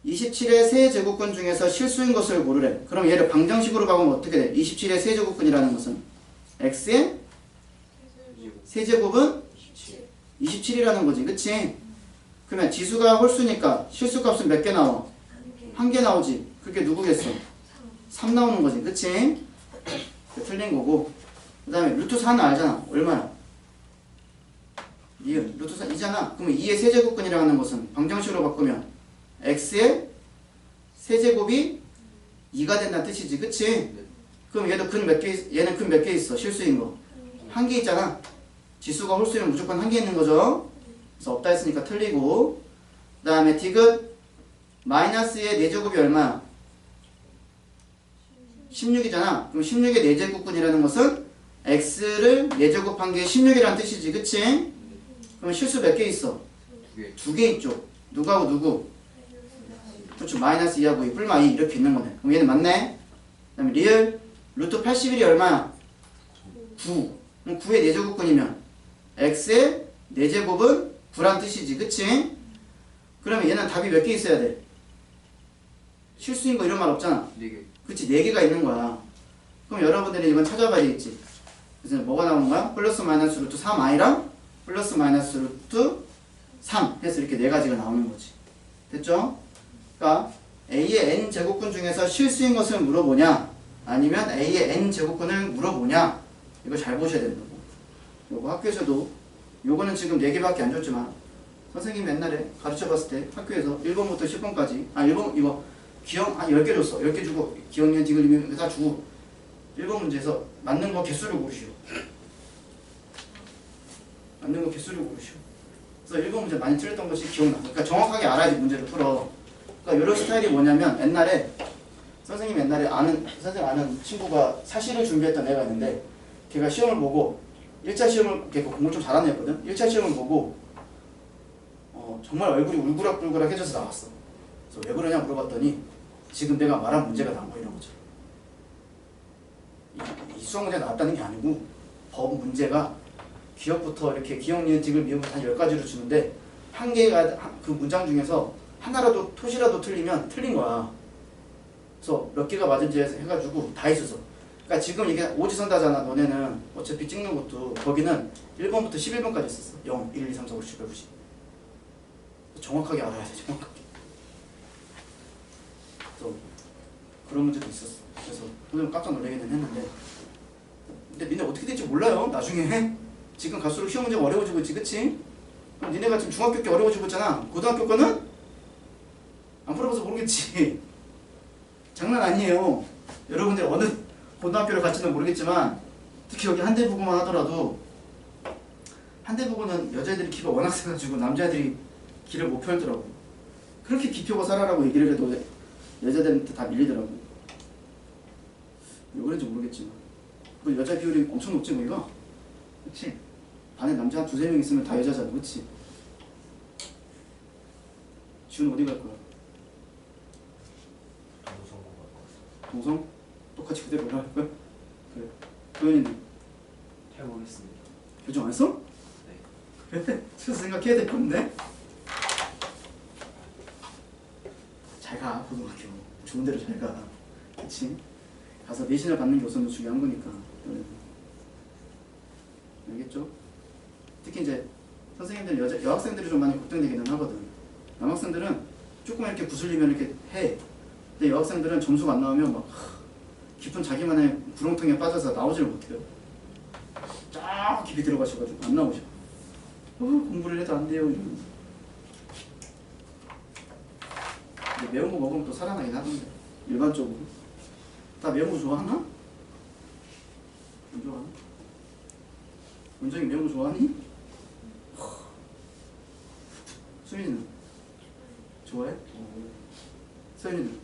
27의 세제곱근 중에서 실수인 것을 고르래. 그럼 얘를 방정식으로 바꾸면 어떻게 돼? 27의 세제곱근이라는 것은 x의 세제곱은 27이라는 거지, 그치? 그러면 지수가 홀수니까 실수값은 몇 개 나와? 한 개 나오지. 그게 누구겠어? 3 나오는 거지, 그치? 틀린 거고. 그 다음에 루트 4는 알잖아. 얼마야? 리을 루트 3이잖아. 그러면 2의 세제곱근이라고 하는 것은 방정식으로 바꾸면 x의 세제곱이 2가 된다는 뜻이지, 그치? 그럼 얘도 근 몇 개, 얘는 근 몇 개 있어? 실수인 거 한 개 있잖아. 지수가 홀수면 무조건 한 개 있는 거죠. 그래서 없다 했으니까 틀리고. 그 다음에 디귿 마이너스의 4제곱이 얼마야? 16이잖아. 그럼 16의 4제곱근이라는 것은 x를 4제곱한 게 16이라는 뜻이지, 그치? 그럼 실수 몇 개 있어? 2개. 2개 있죠. 누구하고 누구? 그렇죠. 마이너스 2하고 2 뿔마 2 이렇게 있는 거네. 그럼 얘는 맞네. 그 다음에 리을 루트 81이 얼마야? 9. 그럼 9의 4제곱근이면 x의 4제곱은 9란 뜻이지, 그치? 그러면 얘는 답이 몇 개 있어야 돼? 실수인 거 이런 말 없잖아. 4개. 그치, 4개가 있는 거야. 그럼 여러분들이 이건 찾아봐야 되겠지. 그래서 뭐가 나오는 거야? 플러스 마이너스 루트 3i랑 플러스 마이너스 루트 3 해서 이렇게 4가지가 나오는 거지. 됐죠? 그러니까 A의 n제곱근 중에서 실수인 것을 물어보냐 아니면 A의 n제곱근을 물어보냐, 이거 잘 보셔야 된다고. 요거 학교에서도 요거는 지금 4개밖에 안 줬지만 선생님이 옛날에 가르쳐봤을 때 학교에서 1번부터 10번까지 1번 이거 기억 한 10개 줬어. 10개 주고 기억력 디귿 다 주고 1번 문제에서 맞는 거 개수를 고르시오. 맞는 거 개수를 고르시오. 그래서 1번 문제 많이 틀렸던 것이 기억나. 그러니까 정확하게 알아야지 문제를 풀어. 그러니까 이런 스타일이 뭐냐면 옛날에 선생님 선생님 아는 친구가 사시를 준비했던 애가 있는데 걔가 시험을 보고 1차 시험을 걔가 공부 좀 잘하는 애거든. 1차 시험을 보고 정말 얼굴이 울그락불그락해져서 나왔어. 그래서 왜 그러냐 물어봤더니 지금 내가 말한 문제가 나온 거 이런 거죠. 이 수학 문제가 나왔다는 게 아니고 법 문제가 기억부터 이렇게 기억, 니은, 디귿, 미음부터 한 10가지를 주는데 한 개가 그 문장 중에서 하나라도 토시라도 틀리면 틀린 거야. 그래서 몇 개가 맞은지 해가지고 다 있어서. 그러니까 지금 이게 오지선다잖아. 너네는 어차피 찍는 것도 거기는 1번부터 11번까지 있었어. 0, 1, 2, 3, 4, 5, 6, 7, 8, 9, 10. 정확하게 알아야 돼. 정확하게. 그래서 그런 문제도 있었어. 그래서 오늘 깜짝 놀라기는 했는데 근데 니네 어떻게 될지 몰라요. 나중에 지금 갈수록 시험 문제가 어려워지고 있지, 그치? 그럼 니네가 지금 중학교 때 어려워지고 있잖아. 고등학교 거는 안 풀어봐서 모르겠지. 장난 아니에요. 여러분들 어느 고등학교를 갈지는 모르겠지만 특히 여기 한대부고만 하더라도 한대부고는 여자애들이 키가 워낙 세가지고 남자애들이 길을 못 펴더라고. 그렇게 기표고 살아라고 얘기를 해도 여자들한테 다 밀리더라고. 왜 그런지 모르겠지만 그리고 여자 비율이 엄청 높지 거기가. 그치? 반에 남자 한 2-3명 있으면 다 여자잖아. 그치? 지훈 어디 갈 거야? 동성? 똑같이 그대로 올라갈 거야? 그래. 도현이는? 해보겠습니다. 교정 안 했어? 네. 그래? 그래서 생각해야 될 건데? 잘 가, 고등학교. 좋은 데로 잘 가. 그치? 가서 내신을 받는 게 우선 중요한 거니까. 알겠죠? 특히 이제 선생님들 여학생들이 좀 많이 걱정되기는 하거든. 남학생들은 조금 이렇게 구슬리면 이렇게 해. 근데 여학생들은 점수가 안 나오면 막 깊은 자기만의 구렁텅이에 빠져서 나오지를 못해요. 쫙 깊이 들어가셔가지고 안 나오셔. 공부를 해도 안 돼요. 이러면서. 근데 매운 거 먹으면 또 살아나긴 하던데. 일반적으로. 다 매운 거 좋아하나? 안 좋아하나? 원장이 매운 거 좋아하니? 수민이는? 좋아해? 서현이는?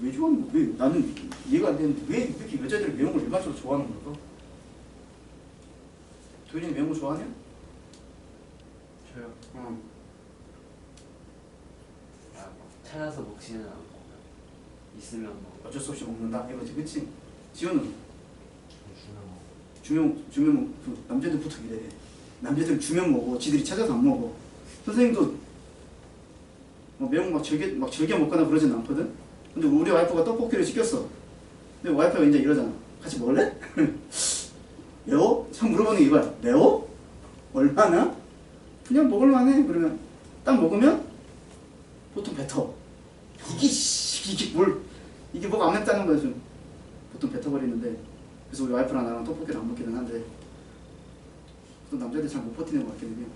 왜 좋아하는 거야? 왜? 나는 이해가 안 되는데 왜 이렇게 여자들이 매운 걸 일반적으로 좋아하는 걸까? 도현이는 매운 거 좋아하냐? 저요? 응. 찾아서 먹지는 않고 있으면 뭐 어쩔 수 없이 먹는다 이거지, 그치? 지호는? 주면 그 남자들부터 이래. 남자들은 주면 먹어. 지들이 찾아서 안 먹어. 선생님도 매운 거 막 즐겨 먹거나 그러진 않거든? 근데 우리 와이프가 떡볶이를 시켰어. 근데 와이프가 이제 이러잖아. 같이 먹을래? 매워? 참 물어보는 게 이거야. 매워? 얼마나? 그냥 먹을만해. 그러면 딱 먹으면 보통 뱉어. 이게 뭐가 안 맵다는 거야. 좀 보통 뱉어버리는데. 그래서 우리 와이프랑 나랑 떡볶이를 안 먹기는 한데 또 남자들 잘 못 버티는 것 같긴 해요.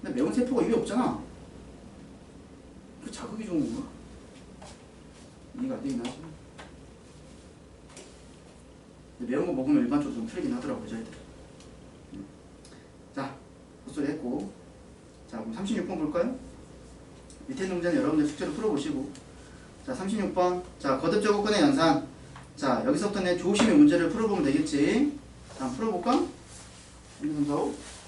근데 매운 세포가 입에 없잖아. 그 자극이 좋은 건가? 이해가 안 되긴 하지. 근데 매운 거 먹으면 일반적으로 좀 틀리긴 하더라고 여자애들. 자, 헛소리 했고. 자, 그럼 36번 볼까요? 밑에 문제는 여러분들 숙제로 풀어보시고. 자, 36번. 자, 거듭 제곱근의 연산. 자, 여기서부터는 조심히 문제를 풀어보면 되겠지. 자, 한번 풀어볼까? 윤선서.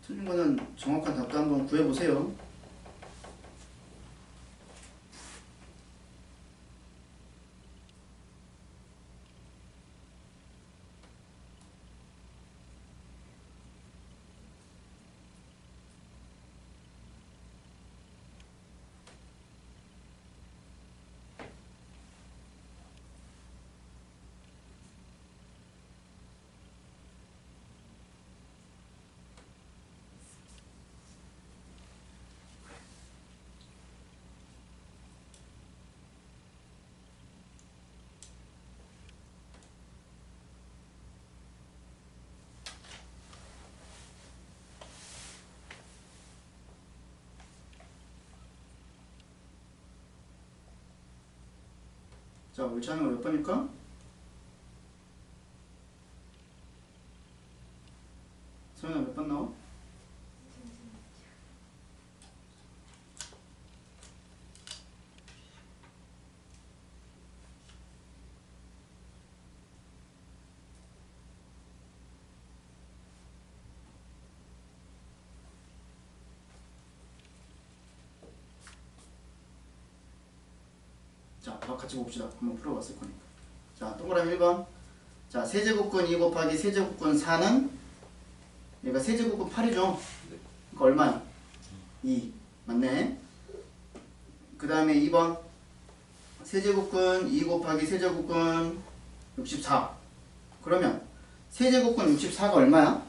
틀린 거는 정확한 답도 한번 구해보세요. 자, 옳지 않은 거 몇 번일까? 서연아 몇 번 나와? 자, 같이 봅시다. 한번 풀어봤을 거니까. 자, 동그라미 1번. 자, 세제곱근 2 곱하기 세제곱근 4는 얘가 세제곱근 8이죠? 그러니까 얼마야? 2. 맞네. 그 다음에 2번. 세제곱근 2 곱하기 세제곱근 64. 그러면 세제곱근 64가 얼마야?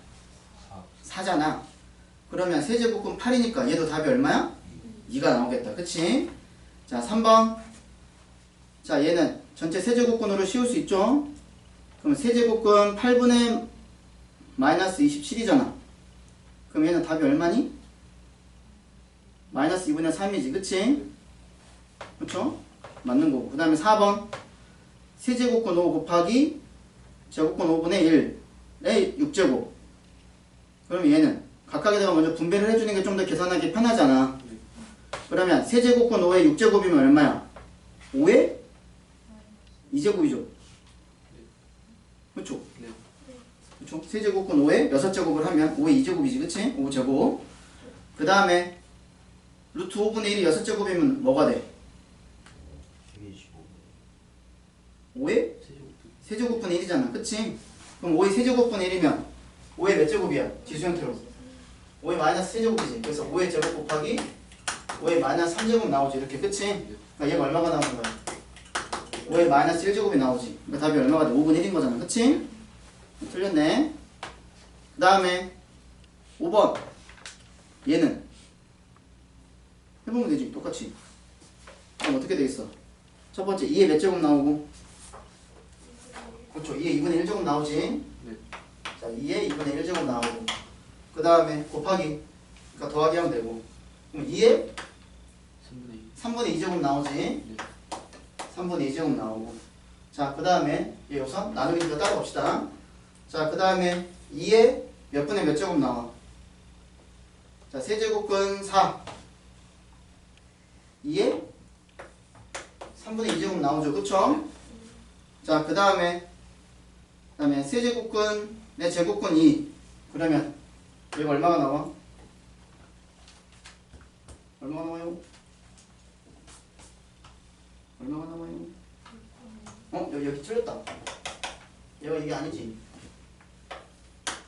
4잖아. 그러면 세제곱근 8이니까 얘도 답이 얼마야? 2가 나오겠다. 그치? 자, 3번. 자, 얘는 전체 세제곱근으로 씌울 수 있죠? 그럼 세제곱근 8분의 마이너스 27이잖아. 그럼 얘는 답이 얼마니? 마이너스 2분의 3이지. 그치? 그쵸? 맞는 거고. 그 다음에 4번. 세제곱근 5 곱하기 제곱근 5분의 1의 6제곱. 그럼 얘는 각각에다가 먼저 분배를 해주는 게 좀 더 계산하기 편하잖아. 그러면 세제곱근 5의 6제곱이면 얼마야? 5의 2제곱이죠. 그쵸? 네. 그쵸? 세제곱근 5에 6제곱을 하면 5의 2제곱이지. 그치? 5제곱. 그 다음에 루트 5분의 1이 6제곱이면 뭐가 돼? 5의 세제곱분의 1이잖아. 그치? 그럼 5의 세제곱분의 1이면 5의 몇 제곱이야? 지수 형태로 5의 마이너스 세제곱이지. 그래서 5의 제곱 곱하기 5의 마이너스 3제곱 나오지. 이렇게. 그치? 그러니까 얘가 얼마가 나오는 거야? 5의 마이너스 1제곱이 나오지. 그러니까 답이 얼마가 돼? 5분의 1인 거잖아. 그치? 틀렸네. 그 다음에 5번. 얘는 해보면 되지. 똑같이. 그럼 어떻게 되겠어? 첫 번째 2의 몇 제곱 나오고? 그렇죠. 2의 2분의 1제곱 나오지. 네. 자, 2의 2분의 1제곱 나오고. 그 다음에 곱하기. 그러니까 더하기 하면 되고. 그럼 2의 3분의 2제곱 나오지. 네. 3분의 2제곱 나오고. 자, 그 다음에 얘 우선 나누기니까 따라봅시다. 자, 그 다음에 2의 몇 분의 몇 제곱 나와? 자, 세제곱근 4. 2의 3분의 2제곱 나오죠. 그쵸? 자, 그 다음에 세제곱근 내 제곱근 2. 그러면 얘가 얼마가 나와? 얼마가 나와요? 얼마가 나와요? 여기 틀렸다. 얘가 이게 아니지.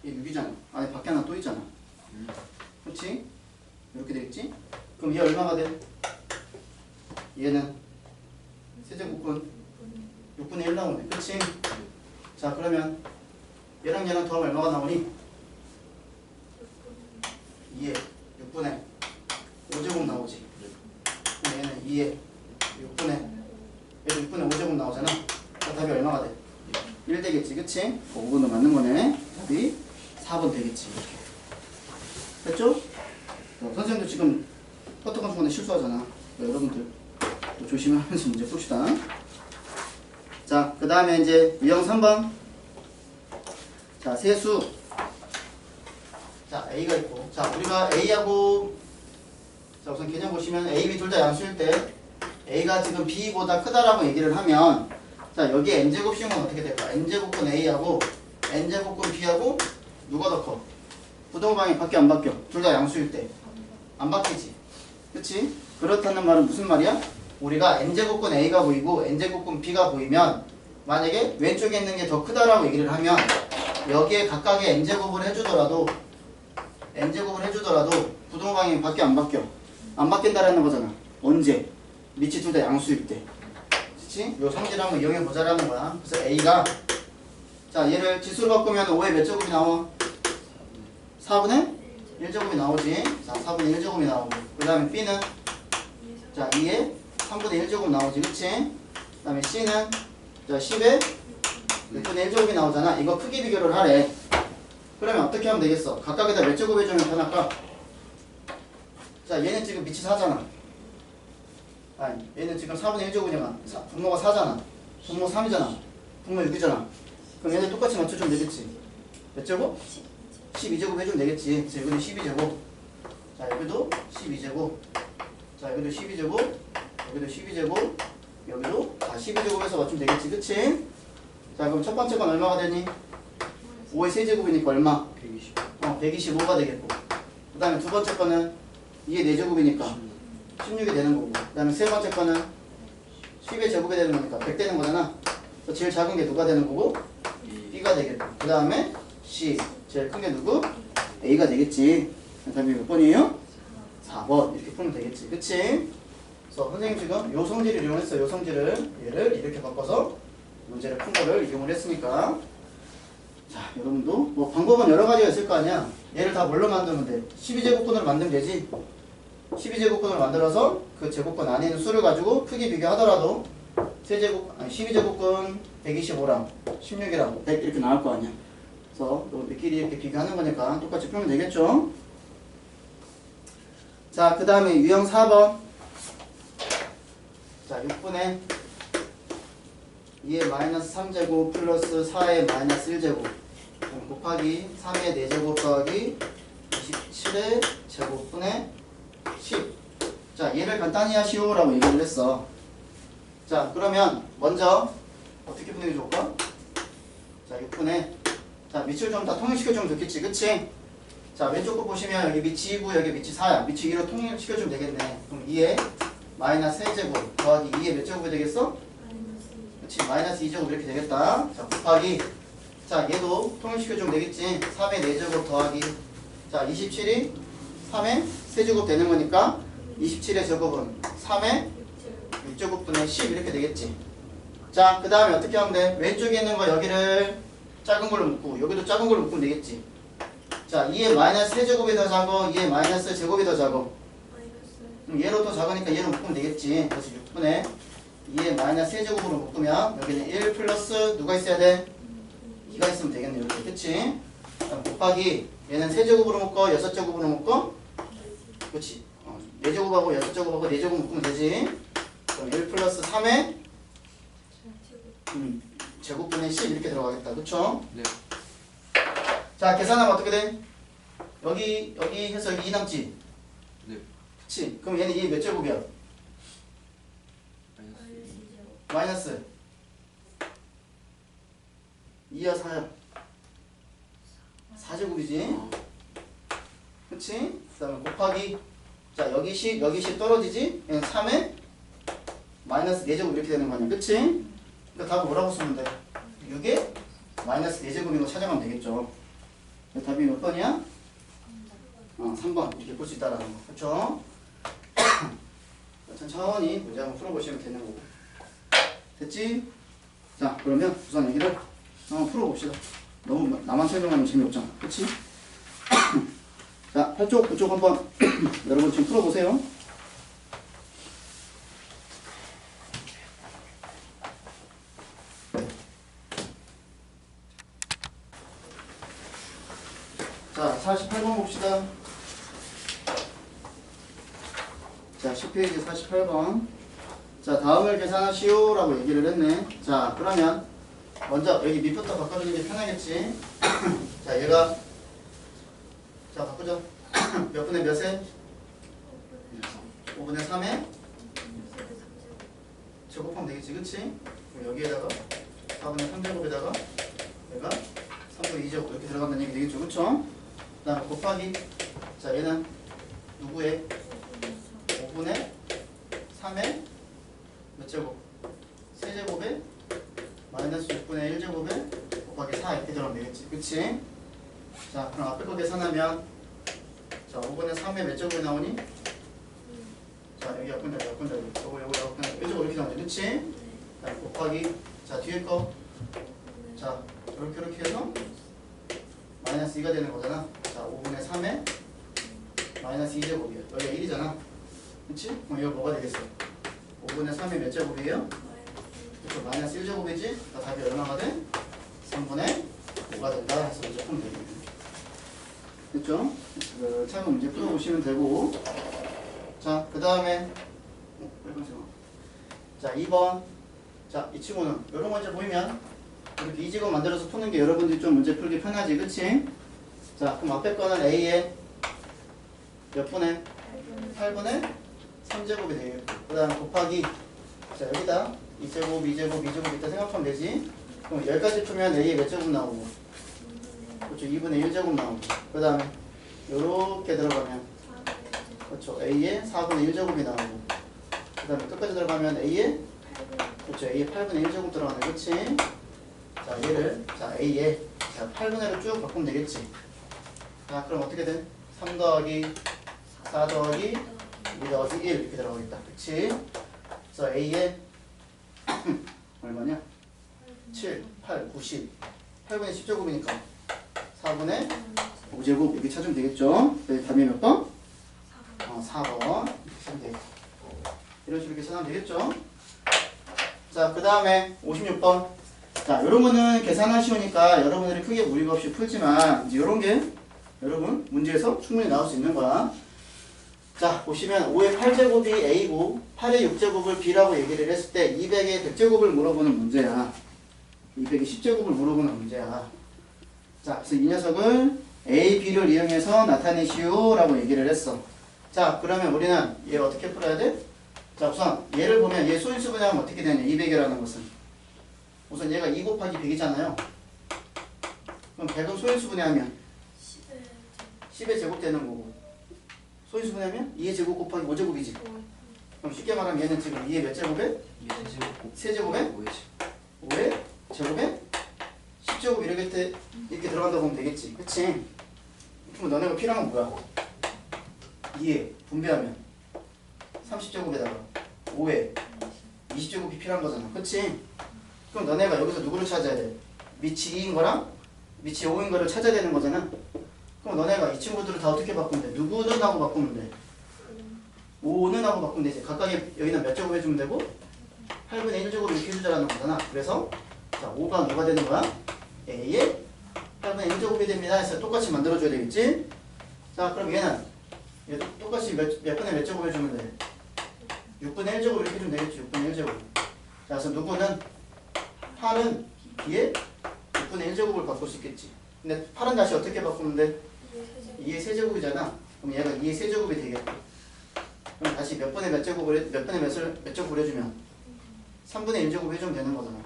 얘 6이잖아. 안에 밖에 하나 또 있잖아. 그렇지? 이렇게 되겠지? 그럼 얘 얼마가 돼? 얘는 세제곱근 6분의 1 나오네. 그렇지? 자 그러면 얘랑 얘랑 더하면 얼마가 나오니? 2에 6분의 5제곱 나오지. 그럼 얘는 2에 6분의 얘도 6분의 5제곱 나오잖아. 자, 답이 얼마가 돼? 1 되겠지. 그치? 5분은 맞는 거네. 답이 4번 되겠지. 이렇게. 됐죠? 선생님도 지금 퍼터건 중간에 실수하잖아. 여러분들 또 조심하면서 문제 풉시다. 자, 그 다음에 이제 유형 3번. 자, 세수. 자, A가 있고. 자, 우리가 A하고, 자, 우선 개념 보시면 A, B 둘 다 양수일 때 A가 지금 B보다 크다라고 얘기를 하면, 자, 여기 N제곱 씌우면 어떻게 될까? N제곱근 A하고 N제곱근 B하고 누가 더 커? 부동방이 바뀌어 안 바뀌어? 둘 다 양수일 때 안 바뀌지. 그치? 그렇다는 말은 무슨 말이야? 우리가 N제곱근 A가 보이고 N제곱근 B가 보이면 만약에 왼쪽에 있는 게 더 크다라고 얘기를 하면 여기에 각각의 N제곱을 해주더라도 부동방이 바뀌어 안 바뀌어? 안 바뀐다라는 거잖아. 언제? 밑이 둘 다 양수일 때. 그치? 요 성질 한번 이용해 보자라는 거야. 그래서 A가 자 얘를 지수로 바꾸면 5의 몇 제곱이 나와? 4분의 1제곱이 나오지. 자 4분의 1제곱이 나오고 그 다음에 B는 자 2의 3분의 1제곱 나오지. 그치? 그 다음에 C는 자 10의 6분의 1제곱이 나오잖아. 이거 크기 비교를 하래. 그러면 어떻게 하면 되겠어? 각각에다 몇 제곱 해주면 편할까? 자 얘는 지금 밑이 4잖아. 아니 얘는 지금 4분의 1제곱이잖아. 분모가 4잖아. 분모 3이잖아. 분모 6이잖아. 그럼 얘네 똑같이 맞춰주면 되겠지. 몇 제곱? 12제곱 해주면 되겠지. 그래서 여기도 12제곱. 자 여기도 12제곱. 자 여기도 12제곱. 여기도 12제곱. 여기도 다 12제곱해서 맞추면 되겠지. 그치? 자 그럼 첫 번째 건 얼마가 되니? 5의 세제곱이니까 얼마? 120. 125가 되겠고. 그 다음에 두 번째 거는 2의 4제곱이니까 16이 되는 거고. 그 다음에 세 번째 거는 10의 제곱이 되는 거니까 100 되는 거잖아. 그래서 제일 작은 게 누가 되는 거고? B가 되겠고. 그 다음에 C. 제일 큰 게 누구? A가 되겠지. 답이 몇 번이에요? 4번. 이렇게 풀면 되겠지. 그치? 그래서 선생님 지금 요 성질을 이용했어요. 요 성질을. 얘를 이렇게 바꿔서 문제를 푼 거를 이용을 했으니까. 자, 여러분도 뭐 방법은 여러 가지가 있을 거 아니야. 얘를 다 뭘로 만들면 돼? 12제곱근으로 만들면 되지. 12제곱근으로 만들어서 그 제곱근 안에 있는 수를 가지고 크기 비교하더라도 12제곱근 125랑 16이랑 100 이렇게 나올 거 아니야. 그래서 우리끼리 이렇게 비교하는 거니까 똑같이 풀면 되겠죠. 자, 그 다음에 유형 4번. 자, 6분의 2의 마이너스 3제곱 플러스 4의 마이너스 1제곱 곱하기 3의 4제곱 더하기 27의 제곱분의 10. 자, 얘를 간단히 하시오라고 얘기를 했어. 자, 그러면 먼저 어떻게 푸는 게 좋을까? 자, 6분의 자, 밑을 좀 다 통일시켜주면 좋겠지. 그치? 자, 왼쪽 거 보시면 여기 밑이 2고 여기 밑이 4야. 밑이 2로 통일시켜주면 되겠네. 그럼 2의 마이너스 3제곱 더하기 2의 몇 제곱이 되겠어? 그치? 마이너스 2제곱 이렇게 되겠다. 자, 곱하기 자, 얘도 통일시켜주면 되겠지. 3의 4제곱 더하기 자, 27이 3의 세제곱 되는 거니까 27의 제곱은 3의 6제곱분의 10 이렇게 되겠지. 자, 그 다음에 어떻게 하면 돼? 왼쪽에 있는 거 여기를 작은 걸로 묶고 여기도 작은 걸로 묶으면 되겠지. 자, 2의 마이너스 세제곱이 더 작아, 2의 마이너스 제곱이 더 작아. 그럼 얘로 더 작으니까 얘로 묶으면 되겠지. 그래서 6분의 2의 마이너스 세제곱으로 묶으면 여기는 1 플러스 누가 있어야 돼? 2가 있으면 되겠네. 이렇게. 그치? 곱하기 얘는 세제곱으로 묶어, 6제곱으로 묶어? 그치? 4제곱하고 6제곱하고 4제곱 묶으면 되지. 그럼 1 플러스 3의 제곱분의 10 이렇게 들어가겠다. 그쵸? 네. 자, 계산하면 어떻게 돼? 여기 해서 여기 2 남지? 네. 그치? 그럼 얘는 2 몇 제곱이야? 마이너스 2야 4야? 4제곱이지. 어. 그치? 그 다음에 곱하기 자 여기 10 떨어지지? 얘는 3에 마이너스 4제곱 이렇게 되는 거 아니야. 그치? 그러니까 답을 뭐라고 쓰면 돼? 6에 마이너스 4제곱인 거 찾아가면 되겠죠. 답이 몇 번이야? 3번 이렇게 볼 수 있다라는 거. 그쵸? 천천히 문제 한번 풀어보시면 되는 거고. 됐지? 자 그러면 우선 여기를 한번 풀어봅시다. 너무 나만 설명하면 재미없잖아. 그치? 자 8쪽 9쪽 한번 여러분 지금 풀어보세요. 자 48번 봅시다. 자 10페이지 48번. 자 다음을 계산하시오 라고 얘기를 했네. 자 그러면 먼저 여기 밑부터 바꿔주는 게 편하겠지. 자 얘가 자 바꾸죠. 몇 분의 몇에? 5분의 3에? 제곱하면 되겠지. 그치? 그럼 여기에다가 4분의 3제곱에다가 얘가 3분의 2제곱 이렇게 들어간다는 얘기 되겠죠. 그쵸? 그 다음에 곱하기 자 얘는 누구의? 5분의 3의 몇 제곱? 세제곱에 마이너스 6분의 1제곱에 곱하기 4 이렇게 들어가면 되겠지. 그치? 자 그럼 앞에 거 계산하면 자 5분의 3의 몇 제곱이 나오니? 자 여기 약분자 요거 약분자 1제곱 이렇게 나오지. 그치? 자 곱하기 자 뒤에 거 자 이렇게 해서 마이너스 2가 되는 거잖아. 자 5분의 3에 마이너스 2제곱이야. 여기가 1이잖아. 그치? 그럼 이거 뭐가 되겠어? 5분의 3이 몇 제곱이에요? 그쵸? 마이너스 1제곱이지? 그러니까 답이 얼마가 돼? 3분의 5가 된다 해서 이제 풀면 되겠네. 됐죠? 차근 문제 풀어보시면 되고. 자, 그 다음에 자 2번. 자, 이 친구는 이런 거 이제 보이면 이렇게 이직을 만들어서 푸는 게 여러분들이 좀 문제 풀기 편하지. 그치? 자, 그럼 앞에 거는 A에 몇 분의? 8분의 3제곱이 되겠고, 그 다음 곱하기 자 여기다 2제곱, 2제곱, 2제곱 이따 생각하면 되지. 그럼 10가지 풀면 A에 몇 제곱 나오고, 그렇죠, 2분의 1제곱 나오고, 그 다음에 요렇게 들어가면 그렇죠, A에 4분의 1제곱이 나오고, 그 다음에 끝까지 들어가면 A에 그렇죠, A에 8분의 1제곱 들어가네. 그렇지? 자 얘를 자 A에 자 8분의로 쭉 바꾸면 되겠지. 자 그럼 어떻게 돼? 3 더하기 4 더하기 2 더하기 1 이렇게 들어가겠다. 그치? 자 A에 얼마냐? 7, 8, 9, 10 8분의 10제곱이니까 4분의 5제곱 이렇게 찾으면 되겠죠? 네, 답이 몇 번? 4번 이렇게 찾으면 되겠다. 이런 식으로 이렇게 찾으면 되겠죠? 자 그 다음에 56번. 자 요런 거는 계산하기 쉬우니까 여러분들이 크게 무리가 없이 풀지만 이제 요런 게 여러분 문제에서 충분히 나올 수 있는 거야. 자 보시면 5의 8제곱이 A고 8의 6제곱을 B라고 얘기를 했을 때 200의 100제곱을 물어보는 문제야. 200의 10제곱을 물어보는 문제야. 자 그래서 이 녀석을 A, B를 이용해서 나타내시오 라고 얘기를 했어. 자 그러면 우리는 얘 어떻게 풀어야 돼? 자 우선 얘를 보면 얘 소인수 분해하면 어떻게 되냐. 200이라는 것은 우선 얘가 2 곱하기 100이잖아요. 그럼 100은 소인수 분해하면 10의 제곱 되는 거고, 소인수 분해하면 2의 제곱 곱하기 5제곱이지. 그럼 쉽게 말하면 얘는 지금 2의 몇 제곱에? 3제곱에? 5의 제곱에? 10제곱 이렇게 들어간다고 보면 되겠지. 그치? 그럼 너네가 필요한 건 뭐야? 2에 분배하면 30제곱에다가 5에 20제곱이 필요한 거잖아. 그치? 그럼 너네가 여기서 누구를 찾아야 돼? 밑이 2인 거랑 밑이 5인 거를 찾아야 되는 거잖아. 그럼 너네가 이 친구들을 다 어떻게 바꾸면 돼? 누구는 하고 바꾸면 돼? 5는 하고 바꾸면 되지. 각각의 여기는 몇 제곱 해주면 되고 8분의 1제곱 이렇게 해주자라는 거잖아. 그래서 자 5가 뭐가 되는 거야? A의 8분의 1제곱이 됩니다 해서 똑같이 만들어줘야 되겠지? 자 그럼 얘는 얘도 똑같이 몇 분의 몇 제곱 해주면 돼? 6분의 1제곱 이렇게 해주면 되겠지. 6분의 1제곱. 자 그래서 누구는 8은 B의 6분의 1제곱을 바꿀 수 있겠지. 근데 8은 다시 어떻게 바꾸면 돼? 2의 세제곱이잖아. 그럼 얘가 2의 세제곱이 되겠고, 그럼 다시 몇 분의 몇 제곱을 몇 제곱을 해주면 3분의 1제곱 해주면 되는 거잖아.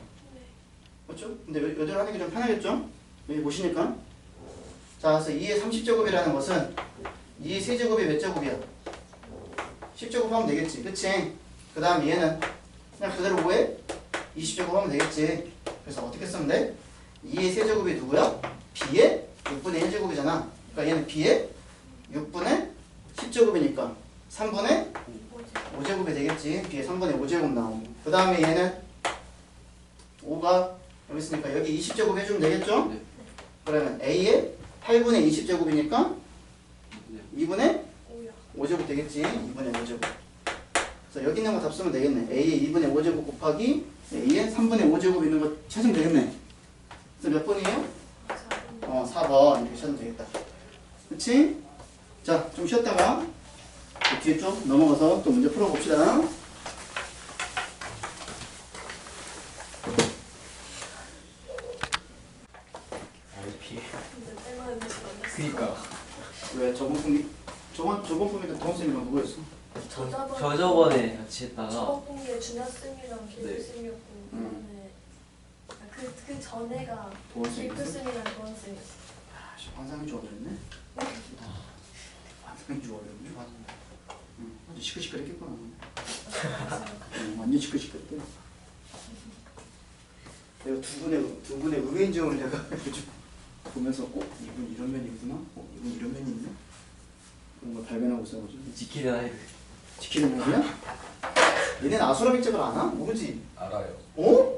그렇죠? 근데 이대로 하는 게 좀 편하겠죠? 여기 보시니까 자, 그래서 2의 30제곱이라는 것은 2의 세제곱이 몇 제곱이야? 10제곱 하면 되겠지. 그치? 그 다음 얘는 그냥 그대로 뭐해? 20제곱 하면 되겠지. 그래서 어떻게 쓰면 돼? 2의 세제곱이 누구야? b의 6분의 1제곱이잖아. 그러니까 얘는 b의 6분의 10제곱이니까 3분의 5제곱이 되겠지. b의 3분의 5제곱 나오고. 그 다음에 얘는 5가 여기 있으니까 여기 20제곱 해주면 되겠죠? 네. 그러면 a의 8분의 20제곱이니까 네. 2분의 오야. 5제곱 되겠지. 2분의 5제곱. 그래서 여기 있는 거 답 쓰면 되겠네. a의 2분의 5제곱 곱하기 a의 3분의 5제곱 있는 거 찾으면 되겠네. 그래서 몇 번이에요? 4분. 4번 이렇게 찾으면 되겠다. 그치? 자, 좀 쉬었다가 그 뒤에 좀 넘어가서 또 문제 풀어봅시다. IP. 근데 때마다 만났어. 그니까. 왜 저번 분기도 동원쌤이랑 누구였어? 저번에 같이 했다가 저번에 준하 쌤이랑 길프 네. 쌤이었고 그다음에 그 전에가 동원쌤이었어? 길프 쌤이랑 도원 쌤이었어. 아씨, 환상인 줄 알았네. 환상인 줄 알았네. 응, 아주 시끌시끌했겠구나. 응, 완전 시끌시끌했대. 내가 두 분의 의인정을 내가 요즘 보면서 이분 이런 면이 있구나? 이분 이런 면이 있네? 그런 걸 발견하고 있어가지고. 지키는 아이들. 지키는 몸이야? 얘네는 아수라빅작을 아나? 모르지? 알아요. 어?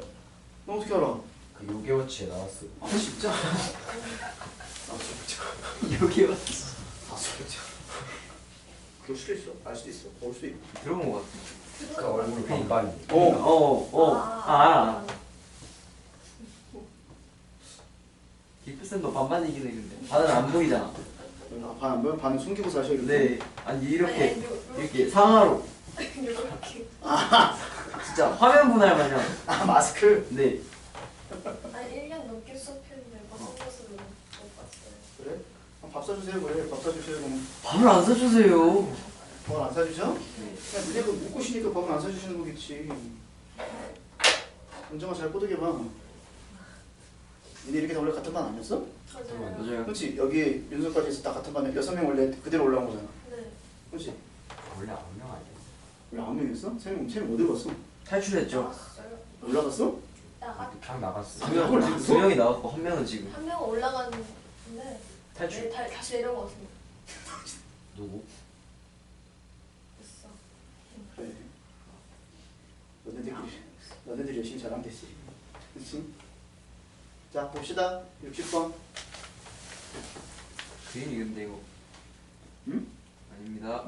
너 어떻게 알아? 그 요괴워치에 나왔어요. 아 진짜? 아수라빅작. 여기 왔어. 아수라빅작. 그럴 수도 있어. 알 수도 있어. 올 수도 있고. 들어본 것 같아. 그 얼굴 반반이. 알아. 기프쌤도 반반이긴 해 근데 반은 안 보이잖아. 반 뭐야? 반은 숨기고 사셔 이렇게. 네. 아니 이렇게 아니, 이렇게 상하로 이렇게. 진짜 화면 분할 마냥. 아 마스크. 네. 아니 1년 넘게 수업했는데 무슨 것으로 못 봤어요. 그래? 아, 밥 사주세요 그래. 밥 사주세요 그럼. 밥을 안 사주세요. 밥을 안 사주죠? 네. 그냥 니네가 묻고 쉬니까 밥을 안 사주시는 거겠지. 은정아 잘 꼬드겨봐. 니네 이렇게 다 원래 같은 반 아니었어? 맞아요. 맞아요. 그렇지. 여기 윤석까지 있을 다 같은 반에 6명 원래 그대로 올라온 거잖아. 네. 그렇지. 원래 9명 아니에요? 원래 9명이었어? 3명 어디 갔어? 탈출했죠. 나갔어요. 올라갔어? 그냥 나갔어요. 아, 그걸 다 두 명이 나왔고 한 명은 지금 한 명은 올라갔는데 탈출. 다시 내려온 것 같은데. 누구? 있어. 그래. 너네들이 열심히 잘하면 되지. 그렇지? 자 봅시다. 60번. 그린이 근데 이거 응? 아닙니다.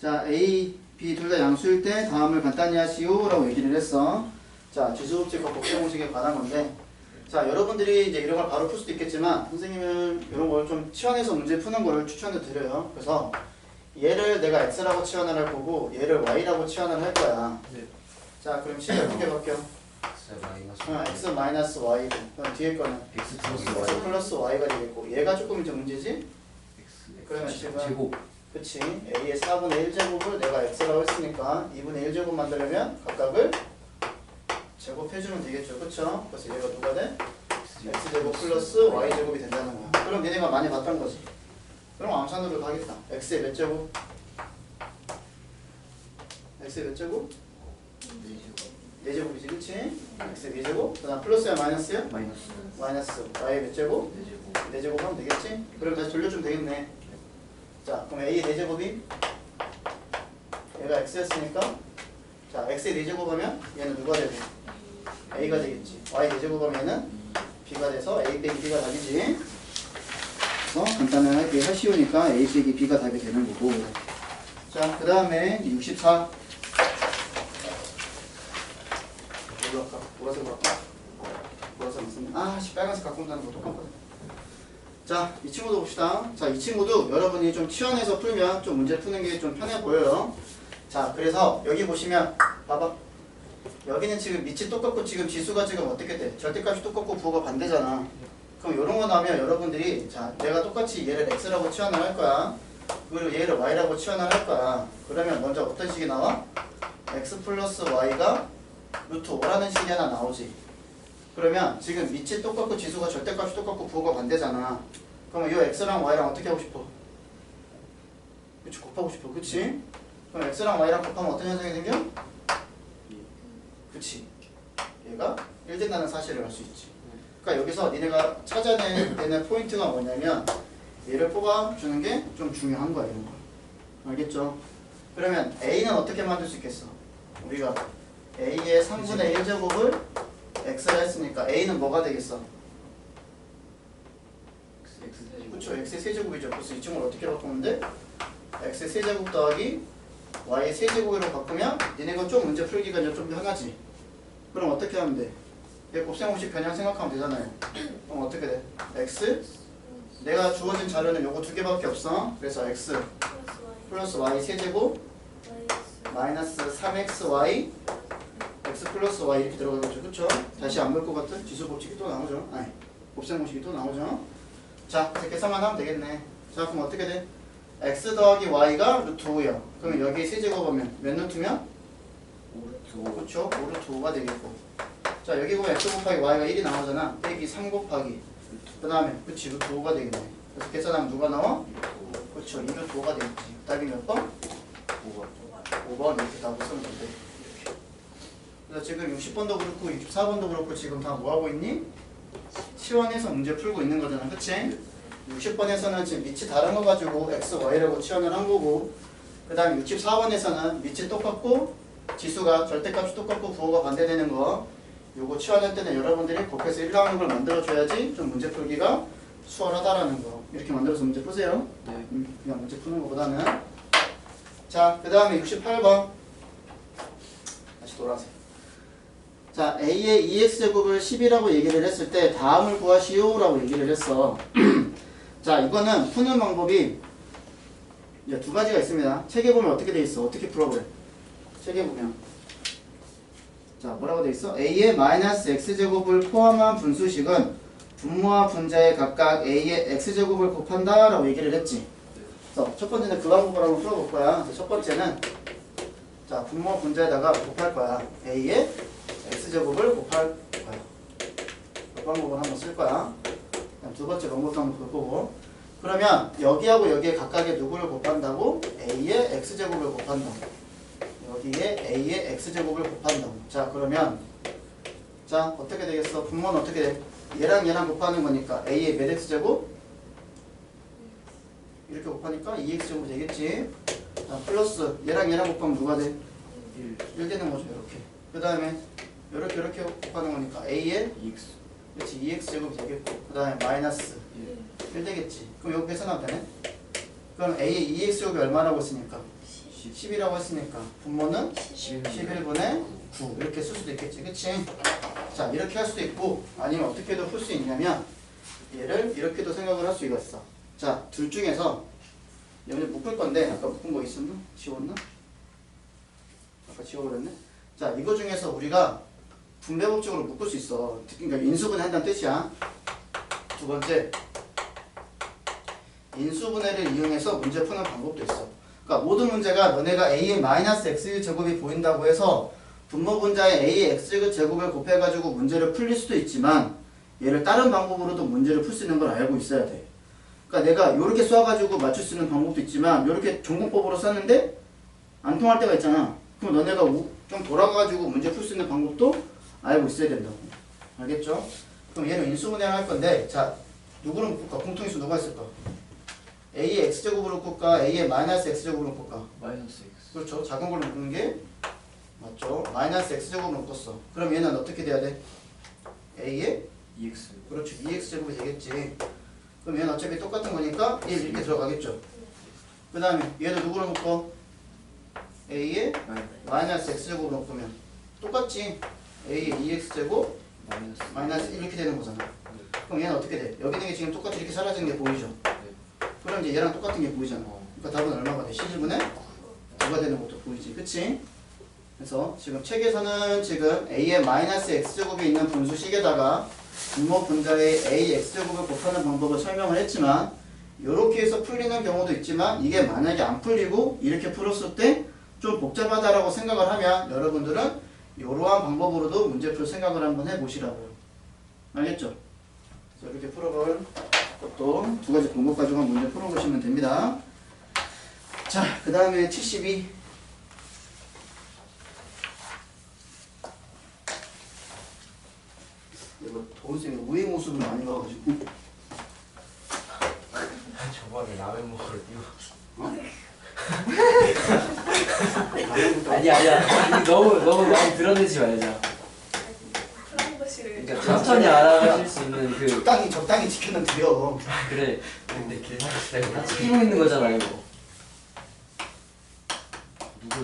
자 A, B 둘 다 양수일 때 다음을 간단히 하시오 라고 얘기를 했어. 자 지수법칙과 법정공식에 관한 건데 자 여러분들이 이제 이런 걸 바로 풀 수도 있겠지만 선생님은 이런 걸 좀 치환해서 문제 푸는 걸 추천을 드려요. 그래서 얘를 내가 x라고 치환을 할 거고 얘를 y라고 치환을 할 거야. 네. 자 그럼 식이 어떻게 바뀌어? x 마이너스 y. 그럼 뒤에 거는 x x 플러스 y가 되겠고 얘가 조금 이제 문제지? x 그러면 지금 제곱. 그치. a의 4분의 1제곱을 내가 x라고 했으니까 2분의 1제곱 만들려면 각각을 제곱해주면 되겠죠. 그쵸? 그래서 얘가 누가 돼? x제곱 플러스 y제곱이 된다는 거야. 그럼 얘네가 많이 봤던 거지. 그럼 암산으로 하겠다. x의 몇 제곱? x의 몇 제곱? 4제곱이지 그치? x의 4제곱? 그 다음 플러스야 마이너스야? 마이너스 마이너스 y의 몇 제곱? 4제곱. 4제곱 하면 되겠지? 그럼 다시 돌려주면 되겠네. 자 그럼 a의 4제곱이 얘가 x였으니까 자 x의 4제곱 하면 얘는 누가 되고 a가 되겠지. y 4제곱 하면 얘는 b가 돼서 a 빼기 b가 답이지. 그래서 간단하게 하시오니까 a 빼기 b가 답이 되는 거고. 자 그 다음에 64 뭘로 할까? 보라색으로 할까? 보라색 있으면 아씨 빨간색 갖고 온다는 거 똑같거든. 자, 이 친구도 봅시다. 자, 이 친구도 여러분이 좀 치환해서 풀면 좀 문제 푸는 게 좀 편해 보여요. 자, 그래서 여기 보시면 봐봐. 여기는 지금 밑이 똑같고 지금 지수가 지금 어떻게 돼? 절대값이 똑같고 부호가 반대잖아. 그럼 이런 거 나오면 여러분들이 자, 내가 똑같이 얘를 x라고 치환을 할 거야. 그리고 얘를 y라고 치환을 할 거야. 그러면 먼저 어떤 식이 나와? x 플러스 y가 루트 5라는 식이 하나 나오지. 그러면 지금 밑이 똑같고 지수가 절대값이 똑같고 부호가 반대잖아. 그러면 이 x랑 y랑 어떻게 하고 싶어? 그치, 곱하고 싶어. 그치? 그럼 x랑 y랑 곱하면 어떤 현상이 생겨? 그치. 얘가 1된다는 사실을 알 수 있지. 그러니까 여기서 니네가 찾아내야 되는 포인트가 뭐냐면 얘를 뽑아주는 게 좀 중요한 거야, 이런 거. 알겠죠? 그러면 a는 어떻게 만들 수 있겠어? 우리가 a의 3분의 1제곱을 x라 했으니까 a는 뭐가 되겠어? 그쵸, x의 세제곱이죠. 그래서 이 친구를 어떻게 바꾸면 돼? x의 세제곱 더하기 y의 세제곱으로 바꾸면 니네가 좀 문제 풀기가 이제 좀 편하지. 그럼 어떻게 하면 돼? 얘 곱셈공식 변형 생각하면 되잖아요. 그럼 어떻게 돼? x 내가 주어진 자료는 요거 두 개밖에 없어. 그래서 x 플러스 y 세제곱 마이너스 3xy x 플러스 y 이렇게 들어가겠죠. 그쵸? 다시 안 볼 것 같은 지수 법칙이 또 나오죠. 아니, 곱셈공식이 또 나오죠. 자, 이렇게 계산만 하면 되겠네. 자, 그럼 어떻게 돼? x 더하기 y가 루트 5야. 그러면 여기 세제곱하면 몇 루트면? 5루트 5. 그쵸? 5루트 5가 되겠고. 자, 여기 보면 x 곱하기 y가 1이 나오잖아. 빼기 3 곱하기. 그 다음에, 그치, 루트 5가 되겠네. 그래서 계산하면 누가 나와? 그쵸, 2루트 5가 되겠지. 답이 몇 번? 5번 이렇게 답을 쓰면 돼. 이렇게. 그래서 지금 60번도 그렇고 64번도 그렇고 지금 다 뭐하고 있니? 치환해서 문제 풀고 있는 거잖아. 그치? 60번에서는 지금 밑이 다른 거 가지고 x, y라고 치환을 한 거고, 그 다음에 64번에서는 밑이 똑같고 지수가 절대값이 똑같고 부호가 반대되는 거, 요거 치환할 때는 여러분들이 곱해서 1 나오는 걸 만들어줘야지 좀 문제 풀기가 수월하다라는 거. 이렇게 만들어서 문제 푸세요. 네. 그냥 문제 푸는 것보다는. 자, 그 다음에 68번 다시 돌아가세요. 자, a의 2x제곱을 10이라고 얘기를 했을 때 다음을 구하시오 라고 얘기를 했어. 자, 이거는 푸는 방법이 이제 두 가지가 있습니다. 책에 보면 어떻게 돼 있어? 어떻게 풀어보래? 책에 보면 자, 뭐라고 돼 있어? a의 마이너스 x제곱을 포함한 분수식은 분모와 분자에 각각 a의 x제곱을 곱한다 라고 얘기를 했지. 그래서 첫 번째는 그 방법을 한번 풀어볼 거야. 그래서 첫 번째는 자, 분모 분자에다가 곱할 거야. a의 x제곱을 곱할 거야. 그 방법을 한번 쓸 거야. 두 번째 방법도 한번 볼 거고. 그러면 여기하고 여기에 각각의 누구를 곱한다고? a의 x제곱을 곱한다고. 여기에 a의 x제곱을 곱한다고. 자, 그러면 자, 어떻게 되겠어? 분모는 어떻게 돼? 얘랑 얘랑 곱하는 거니까 a의 몇 x제곱? 이렇게 곱하니까 2x제곱 되겠지. 자, 플러스 얘랑 얘랑 곱하면 누가 돼? 1 되는 거죠. 이렇게. 그 다음에 이렇게 곱하는 거니까 a의 2x. 그렇지, 2x제곱이 되겠고, 그 다음에 마이너스 1 되겠지. 그럼 여기 계산하면 되네? 그럼 a의 2x제곱이 얼마라고 했으니까? 10이라고 했으니까 분모는 11분의 9 이렇게 쓸 수도 있겠지. 그치? 자, 이렇게 할 수도 있고 아니면 어떻게도 풀 수 있냐면 얘를 이렇게도 생각을 할 수가 있어. 자, 둘 중에서 여기 묶을 건데 아까 묶은 거 있었나? 지웠나? 아까 지워버렸네? 자, 이거 중에서 우리가 분배법적으로 묶을 수 있어. 그러니까 인수분해 한다는 뜻이야. 두 번째, 인수분해를 이용해서 문제 푸는 방법도 있어. 그러니까 모든 문제가 너네가 a의 마이너스 x제곱이 보인다고 해서 분모 분자에 a의 x제곱을 곱해가지고 문제를 풀릴 수도 있지만 얘를 다른 방법으로도 문제를 풀 수 있는 걸 알고 있어야 돼. 그러니까 내가 이렇게 쏴가지고 맞출 수 있는 방법도 있지만 이렇게 전공법으로 썼는데 안 통할 때가 있잖아. 그럼 너네가 좀 돌아가가지고 문제 풀 수 있는 방법도 알고 있어야 된다고. 알겠죠? 그럼 얘는 인수분해를 할 건데 자, 누구를 묶을까? 공통인수 누가 있을까? a의 x제곱으로 묶을까? a의 마이너스 x제곱으로 묶을까? 마이너스 x. 그렇죠. 작은 걸로 묶는 게 맞죠. 마이너스 x제곱으로 묶었어. 그럼 얘는 어떻게 돼야 돼? a의 2x. 그렇죠. 2x제곱이 되겠지. 그럼 얘는 어차피 똑같은 거니까 1 이렇게 들어가겠죠. 그 다음에 얘도 누구로 묶어? a의 마이너스 x제곱으로 묶으면 똑같지. a의 2x제곱 마이너스 1 이렇게 되는 거잖아. 그럼 얘는 어떻게 돼? 여기 있는 게 지금 똑같이 이렇게 사라지는 게 보이죠? 그럼 이제 얘랑 똑같은 게 보이잖아. 그러니까 답은 얼마가 돼? 11분의 9가 되는 것도 보이지. 그치? 그래서 지금 책에서는 지금 a의 마이너스 x제곱이 있는 분수식에다가 분모 분자의 a x제곱을 곱하는 방법을 설명을 했지만 이렇게 해서 풀리는 경우도 있지만 이게 만약에 안 풀리고 이렇게 풀었을 때 좀 복잡하다라고 생각을 하면 여러분들은 이러한 방법으로도 문제 풀 생각을 한번 해보시라고요. 알겠죠? 그래서 이렇게 풀어볼 또 두 가지 방법 가지고 한 문제 풀어보시면 됩니다. 자, 그 다음에 72. 이거 도훈쌤이 우의 모습을 많이 봐가지고 저번에 라면 먹으러 뛰어. 아니야. 너무 많이 드러내지 말자. 프라이버시를 그러니까 천천히 알아가실 수 있는 그 적당히 지켜는 드려. 그래. 근데 계산 시대가 다 찍히고 있는 거잖아 이거.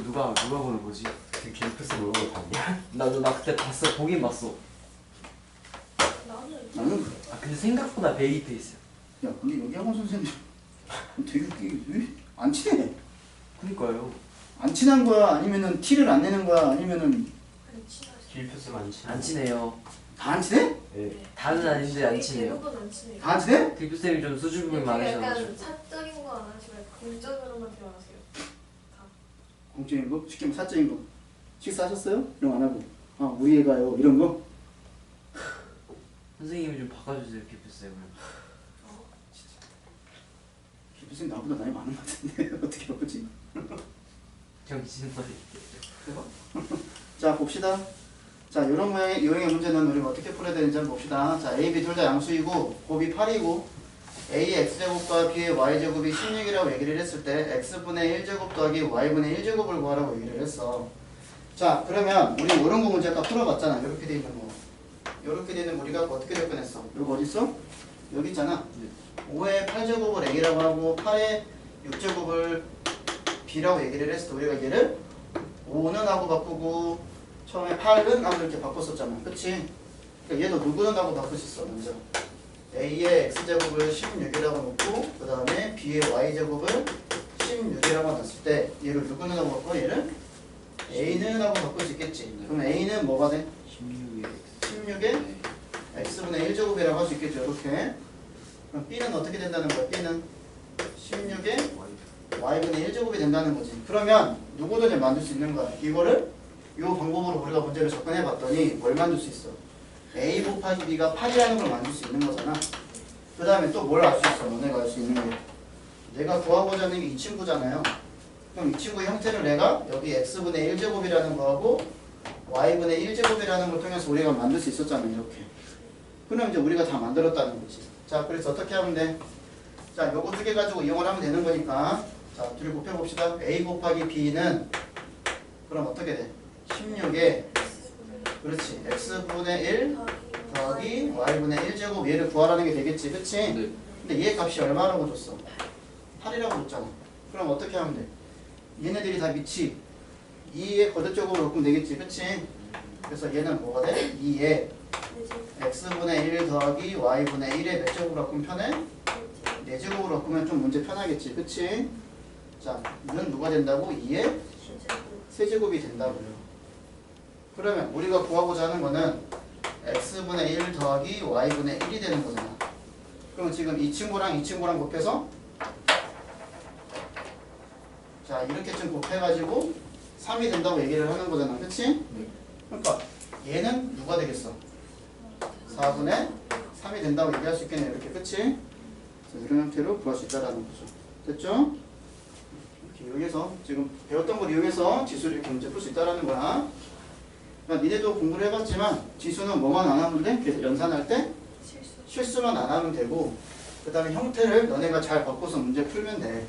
누가 보는 거지? 그 캠퍼스 모르는 거 봤냐? 나 그때 봤어. 보긴 봤어. 나는 나는 아 근데 생각보다 베이비 페이스야. 야, 근데 여기 학원 선생님 되게 웃기게 안 친해. 그니까요. 안 친한 거야? 아니면은 티를 안 내는 거야? 아니면은 안 친하지. 캠퍼스 많지. 안 친해요. 다 안 친해? 네. 다는 아닌데 안 친해요. 대부분 안 친해요. 다 안 친해? 뒷부쌤이 좀 수줍음이 많으셔가지고. 약간 사적인 거 안 하시면 공적으로만 대화하세요. 공적인 거? 시키면 사적인 거. 식사하셨어요? 이런 거 안 하고. 아, 우리 애가요. 이런 거? 선생님이 좀 바꿔주세요 뒷부쌤을. 기부생 나보다 나이 많은 것 같은데 어떻게 바꾸지? 정신머리. 자, 봅시다. 자, 이런 모양의 유형의 문제는 우리가 어떻게 풀어야 되는지 한번 봅시다. 자, A, B 둘 다 양수이고 곱이 8이고 A의 X제곱과 B의 Y제곱이 16이라고 얘기를 했을 때 X분의 1제곱 더하기 Y분의 1제곱을 구하라고 얘기를 했어. 자, 그러면 우리 이런 거 문제 아까 풀어봤잖아. 이렇게 돼 있는 거. 이렇게 돼 있는 거 우리가 어떻게 접근했어? 이거 어디 있어? 여기 있잖아. 5의 8제곱을 A라고 하고 8의 6제곱을 B라고 얘기를 했을 때 우리가 얘를 5는 하고 바꾸고 처음에 8은 하고 이렇게 바꿨었잖아. 그치? 그러니까 얘도 누구는 하고 바꾸셨어 먼저. A의 X제곱을 16이라고 놓고 그 다음에 B의 Y제곱을 16이라고 놨을 때 얘를 누구는 하고 바꿔? 얘를 A는 하고 바꿀 수 있겠지. 그럼 A는 뭐가 돼? 16에 X분의 1제곱이라고 할 수 있겠죠. 이렇게. 그럼 B는 어떻게 된다는 거야? B는 16에 Y분의 1제곱이 된다는 거지. 그러면 누구든지 만들 수 있는 거야. 이거를 이 방법으로 우리가 문제를 접근해 봤더니 뭘 만들 수 있어? A 곱하기 B가 8이라는 걸 만들 수 있는 거잖아. 그 다음에 또 뭘 알 수 있어? 너네가 알 수 있는 게 내가 구하고자 하는 게 이 친구잖아요. 그럼 이 친구의 형태를 내가 여기 X분의 1제곱이라는 거하고 Y분의 1제곱이라는 걸 통해서 우리가 만들 수 있었잖아. 이렇게. 그럼 이제 우리가 다 만들었다는 거지. 자, 그래서 어떻게 하면 돼? 자, 요거 두 개 가지고 이용을 하면 되는 거니까 자, 둘이 곱해봅시다. A 곱하기 B는 그럼 어떻게 돼? 16에 그렇지. X분의 1 더하기 Y분의 1제곱 얘를 구하라는 게 되겠지. 그치? 네. 근데 얘 값이 얼마라고 줬어? 8이라고 줬잖아. 그럼 어떻게 하면 돼? 얘네들이 다 밑이 2의 거듭적으로 바꾸면 되겠지. 그치? 그래서 얘는 뭐가 돼? 2에 X분의 1 더하기 Y분의 1의 몇 제곱으로 바꾸면 편해? 4제곱으로 바꾸면 좀 문제 편하겠지. 그치? 자, 는 누가 된다고? 2의 세제곱이 된다고요. 그러면 우리가 구하고자 하는 거는 X분의 1 더하기 Y분의 1이 되는 거잖아. 그럼 지금 이 친구랑 이 친구랑 곱해서 자, 이렇게 좀 곱해가지고 3이 된다고 얘기를 하는 거잖아. 그치? 그러니까 얘는 누가 되겠어? 4분의 3이 된다고 얘기할 수 있겠네. 이렇게. 그치? 그래서 이런 형태로 구할 수 있다는 거죠. 됐죠? 이렇게 이용해서 지금 배웠던 걸 이용해서 지수를 이렇게 문제 풀 수 있다는 거야. 그러니까 니네도 공부를 해봤지만 지수는 뭐만 안 하면 돼? 그래서 연산할 때 실수만 안 하면 되고 그 다음에 형태를 너네가 잘 바꿔서 문제 풀면 돼.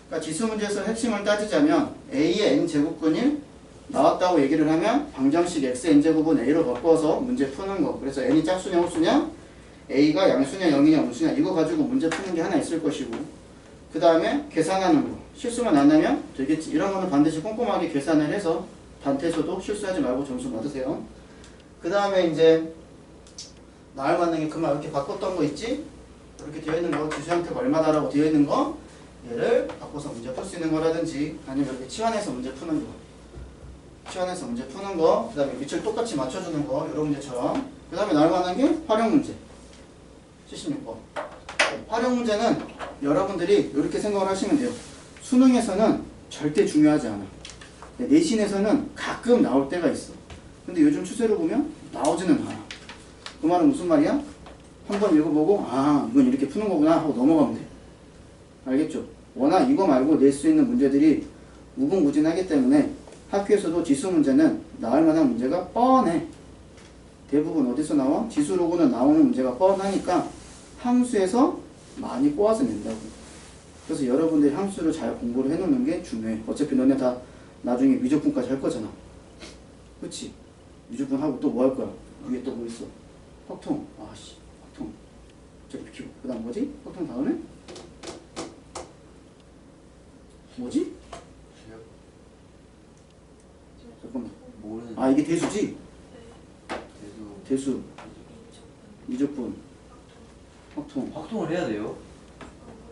그러니까 지수 문제에서 핵심을 따지자면 A의 n제곱근이 나왔다고 얘기를 하면 방정식 xn제곱은 A로 바꿔서 문제 푸는 거. 그래서 n이 짝수냐 홀수냐 A가 양수냐 0이냐 음수냐 이거 가지고 문제 푸는 게 하나 있을 것이고 그 다음에 계산하는 거. 실수만 안 하면 되겠지. 이런 거는 반드시 꼼꼼하게 계산을 해서 단태에서도 실수하지 말고 점수 받으세요. 그 다음에 이제 나을 맞는 게 그만 이렇게 바꿨던 거 있지? 이렇게 되어 있는 거 지수 형태가 얼마다라고 되어 있는 거 얘를 바꿔서 문제 풀 수 있는 거라든지 아니면 이렇게 치환해서 문제 푸는 거 치환해서 문제 푸는 거 그 다음에 위치를 똑같이 맞춰주는 거 이런 문제처럼 그 다음에 나을 만한 게 활용 문제 76번 활용 문제는 여러분들이 이렇게 생각을 하시면 돼요. 수능에서는 절대 중요하지 않아. 내신에서는 가끔 나올 때가 있어. 근데 요즘 추세로 보면 나오지는 않아. 그 말은 무슨 말이야? 한번 읽어보고 아 이건 이렇게 푸는 거구나 하고 넘어가면 돼. 알겠죠? 워낙 이거 말고 낼 수 있는 문제들이 무궁무진하기 때문에 학교에서도 지수 문제는 나올 만한 문제가 뻔해. 대부분 어디서 나와? 지수로고는 나오는 문제가 뻔하니까 함수에서 많이 꼬아서 낸다고. 그래서 여러분들이 함수를 잘 공부를 해놓는 게 중요해. 어차피 너네 다 나중에 미적분까지 할 거잖아. 그치? 미적분 하고 또 뭐 할 거야? 위에 또 뭐 있어? 확통. 아씨, 확통. 저기 비키고. 그 다음 뭐지? 확통 다음에? 뭐지? 잠깐만. 모르는. 아, 이게 대수지? 대수. 대수, 미적분, 확통. 확통을 해야 돼요?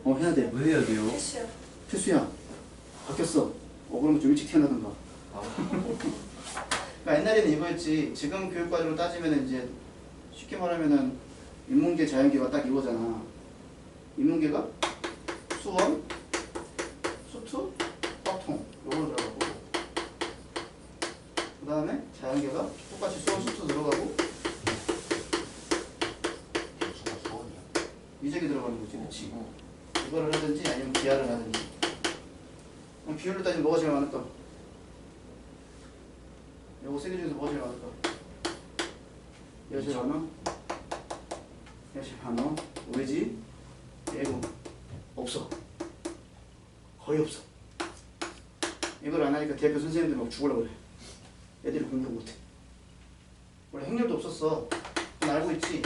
해야 돼. 왜 해야 돼요? 필수야. 필수야. 바뀌었어. 그러면 좀 일찍 태어나던가. 아, 그러니까 옛날에는 이거였지. 지금 교육과정으로 따지면 이제 쉽게 말하면은 인문계, 자연계가 딱 이거잖아. 인문계가 수원, 수투, 확통 요걸 들어가고 그 다음에 자연계가 똑같이 수원, 수투 들어가고 수가 수원이야. 미적이 들어가는 거지. 그치? 이거를 하든지 아니면 기하를 하든지. 그럼 비율로 따지면 뭐가 제일 많을까? 요거 세 개 중에서 뭐가 제일 많을까? 얘가 제일 많아? 얘가 제일 많아? 왜지? 얘고 없어. 거의 없어. 이걸 안 하니까 대학교 선생님들 막 죽으려고 그래. 애들이 공부 못해. 원래 행렬도 없었어. 넌 알고 있지?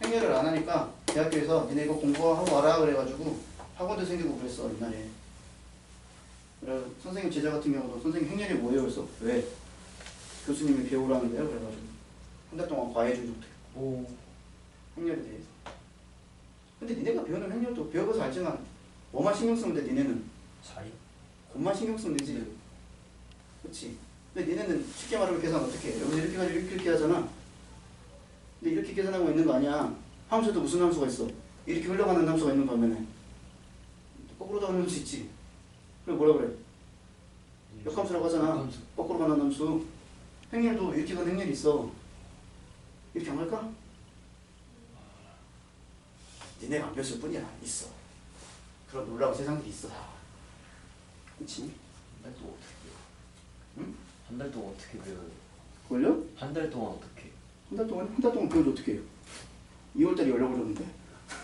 행렬을 안 하니까 대학교에서 니네 이거 공부하고 와라 그래가지고 학원도 생기고 그랬어 옛날에. 그래 선생님 제자 같은 경우도 선생님 행렬이 뭐예요? 그래서 왜? 교수님이 배우라는데요? 그래가지고 한 달 동안 과외해주고 오. 행렬에 대해서. 근데 니네가 배우는 행렬도 배워봐서 알지만 뭐만 신경 쓰면 돼 니네는. 사이? 곱만 신경 쓰면 되지. 그렇지. 근데 니네는 쉽게 말하면 계산 어떻게 해? 여기서 이렇게 가지고 이렇게 하잖아. 근데 이렇게 계산하고 있는 거 아니야. 함수도 무슨 함수가 있어? 이렇게 흘러가는 함수가 있는 반면에 거꾸로 가는 함수 있지. 그래 뭐라 그래? 역함수라고 하잖아. 역함수. 거꾸로 가는 함수. 행렬도 이렇게 가는 행렬이 있어. 이렇게 안 갈까? 니네가 안 배웠을 뿐이야. 있어. 그런 놀라운 세상들이 있어. 그치? 한 달 동안 어떻게 배워? 응? 한 달 동안 어떻게 배워요? 그걸요? 한 달 동안 어떻게? 한 달 동안 배우지 어떻게 해요? 2월달에 연락 오려는데.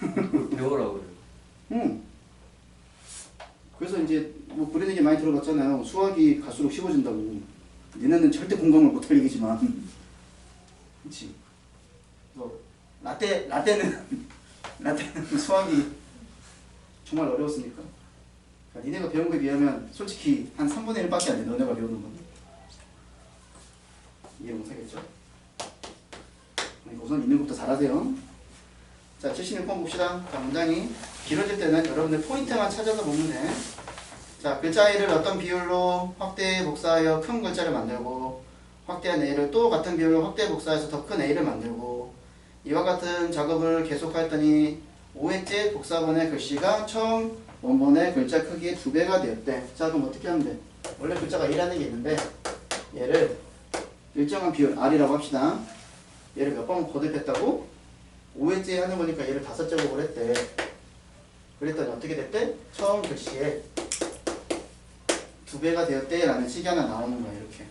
그걸 배우라고 그래요. 응. 그래서 이제 뭐 그런 얘기 많이 들어봤잖아요. 수학이 갈수록 쉬워진다고. 니네는 절대 공감을 못할 얘기지만. 그렇지. 그래서 라떼는 수학이 정말 어려웠으니까. 그러니까 니네가 배운 거에 비하면 솔직히 한 3분의 1밖에 안 돼. 너네가 배우는 건. 이해 못하겠죠? 우선 있는 것부터 잘하세요. 자, 76번 봅시다. 자, 문장이 길어질 때는 여러분들 포인트만 찾아서 보면 돼. 자, 글자 A를 어떤 비율로 확대 복사하여 큰 글자를 만들고 확대한 A를 또 같은 비율로 확대 복사해서 더 큰 A를 만들고 이와 같은 작업을 계속하였더니 5회째 복사본의 글씨가 처음 원본의 글자 크기의 2배가 되었대. 자, 그럼 어떻게 하면 돼? 원래 글자가 A라는 게 있는데 얘를 일정한 비율 R이라고 합시다. 얘를 몇 번 거듭했다고? 5회째 하는 거니까 얘를 5제곱을 했대. 그랬더니 어떻게 됐대? 처음 글씨에 2배가 되었대 라는 식이 하나 나오는 거야. 이렇게.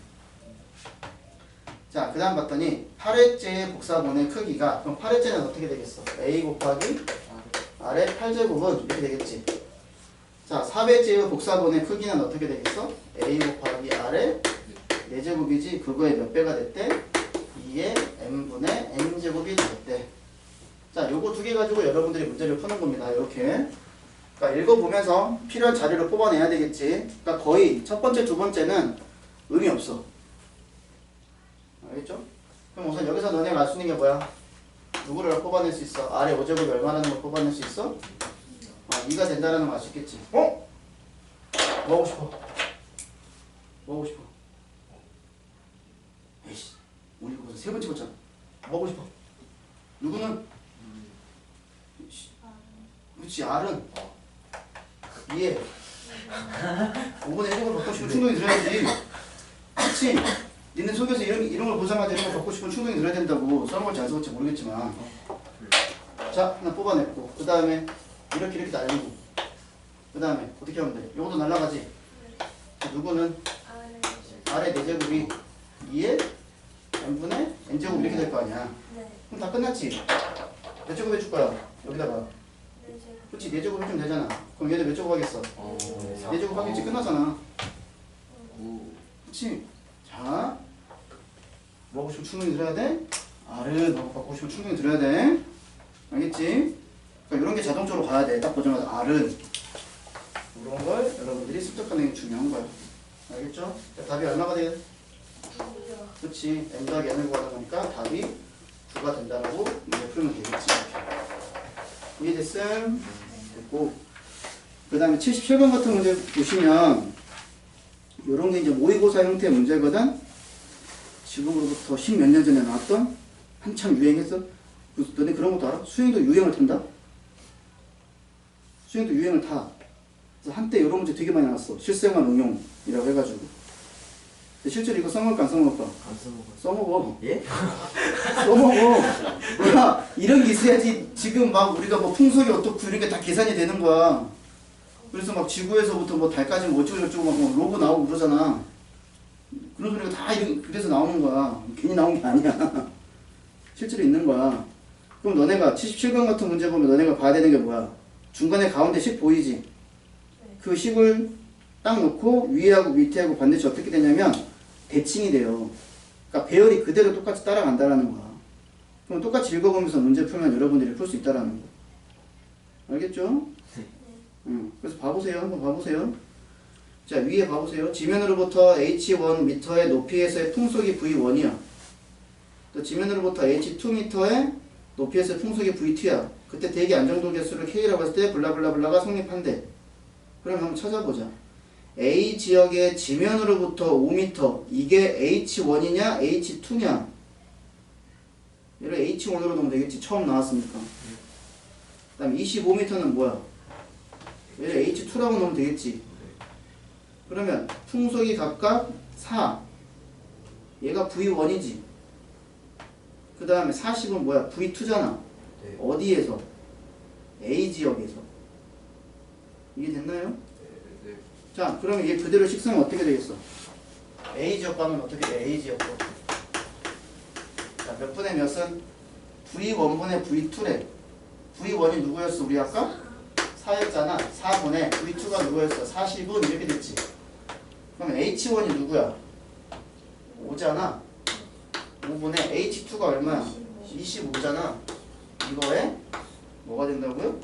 자, 그 다음 봤더니 8회째 복사본의 크기가, 그럼 8회째는 어떻게 되겠어? A 곱하기 R의 8제곱은 이렇게 되겠지. 자, 4회째의 복사본의 크기는 어떻게 되겠어? A 곱하기 R의 4제곱이지. 그거의 몇 배가 됐대? 2의 n분의 n제곱이 되겠대. 자, 요거 2개 가지고 여러분들이 문제를 푸는 겁니다. 이렇게. 그러니까 읽어보면서 필요한 자료를 뽑아내야 되겠지. 그러니까 거의 첫 번째, 두 번째는 의미 없어. 알겠죠? 그럼 우선 여기서 너네가 알 수 있는 게 뭐야? 누구를 뽑아낼 수 있어? R의 5제곱이 얼마라는 걸 뽑아낼 수 있어? 2가 된다는 걸 알 수 있겠지. 어? 뭐 하고 싶어? 뭐 하고 싶어? 에이씨, 우리 이거 무슨 3번 찍었잖아. 뭐 하고 싶어? 누구는? 그렇지, R은 이해. 5분의 1을 받고 싶으면 충동이 들어야지. 그렇지? 니네 속에서 이런 걸 보자마자 이런 걸 받고 싶으면 충동이 들어야 된다고. 써먹을지 안 써먹을지 모르겠지만. 자, 하나 뽑아냈고 그 다음에 이렇게 날리고 그 다음에 어떻게 하면 돼? 요것도 날라가지? 누구는 아래 4제곱이 2에 n분의 n제곱 이렇게 될 거 아니야. 네. 그럼 다 끝났지? 몇 제곱 해줄 거야? 여기다가 그렇지 4제곱 해주면 되잖아. 그럼 얘네 몇 제곱 하겠어? 4제곱 하겠지? 끝나잖아. 그렇지? 자 뭐 하고 싶으면 충분히 들어야 돼? R은 하고 바꾸고 싶으면 충분히 들어야 돼. 알겠지? 그러니까 이런 게 자동적으로 가야 돼. 딱 보자마자 R은 이런 걸 여러분들이 습득하는 게 중요한 거야. 알겠죠? 자, 답이 얼마가 돼? 그렇지. n 더하기 n을 구하는 거니까 답이 9가 된다라고 이제 풀면 되겠지. 이해됐음? 됐고 그 다음에 77번 같은 문제 보시면 이런 게 이제 모의고사 형태의 문제거든. 지금으로부터 10몇 년 전에 나왔던 한참 유행했어. 너네 그런 것도 알아? 수행도 유행을 탄다? 수행도 유행을 타. 그래서 한때 이런 문제 되게 많이 나왔어. 실생활 응용이라고 해가지고. 근데 실제로 이거 써먹을까 안 써먹을까? 안 써먹어. 써먹어. 예? 써먹어. 뭐야 이런 게 있어야지. 지금 막 우리가 뭐 풍속이 어떻고 이런 게 다 계산이 되는 거야. 그래서 막 지구에서부터 뭐 달까지 뭐 어쩌고저쩌고 막 뭐 로고 나오고 그러잖아. 그런 소리가 다 그래서 나오는 거야. 괜히 나온 게 아니야. 실제로 있는 거야. 그럼 너네가 77번 같은 문제 보면 너네가 봐야 되는 게 뭐야? 중간에 가운데 식 보이지? 그 식을 딱 놓고 위에하고 밑에하고 반드시 어떻게 되냐면 대칭이 돼요. 그러니까 배열이 그대로 똑같이 따라간다라는 거야. 그럼 똑같이 읽어보면서 문제 풀면 여러분들이 풀 수 있다라는 거. 알겠죠? 그래서 봐보세요. 한번 봐보세요. 자, 위에 봐보세요. 지면으로부터 h1m의 높이에서의 풍속이 v1이야. 또 지면으로부터 h2m의 높이에서의 풍속이 v2야. 그때 대기 안정도 개수를 k라고 했을 때 블라블라블라가 성립한대. 그럼 한번 찾아보자. A 지역의 지면으로부터 5m 이게 h1이냐 h2냐? 얘를 h1으로 넣으면 되겠지. 처음 나왔으니까. 그 다음 25m는 뭐야? 얘를 h2라고 넣으면 되겠지. 그러면 풍속이 각각 4. 얘가 V1이지. 그 다음에 40은 뭐야? V2잖아. 네. 어디에서? A 지역에서. 이게 됐나요? 네. 자, 그러면 얘 그대로 식성은 어떻게 되겠어? A 지역 가면 어떻게 돼? A 지역 거. 자, 몇 분의 몇은? V1분의 V2래. V1이 누구였어? 우리 아까? 4였잖아. 4분의 V2가 누구였어? 40은 이렇게 됐지. 그럼 H1이 누구야? 5잖아. 5분의 H2가 얼마야? 25잖아. 이거에 뭐가 된다고요?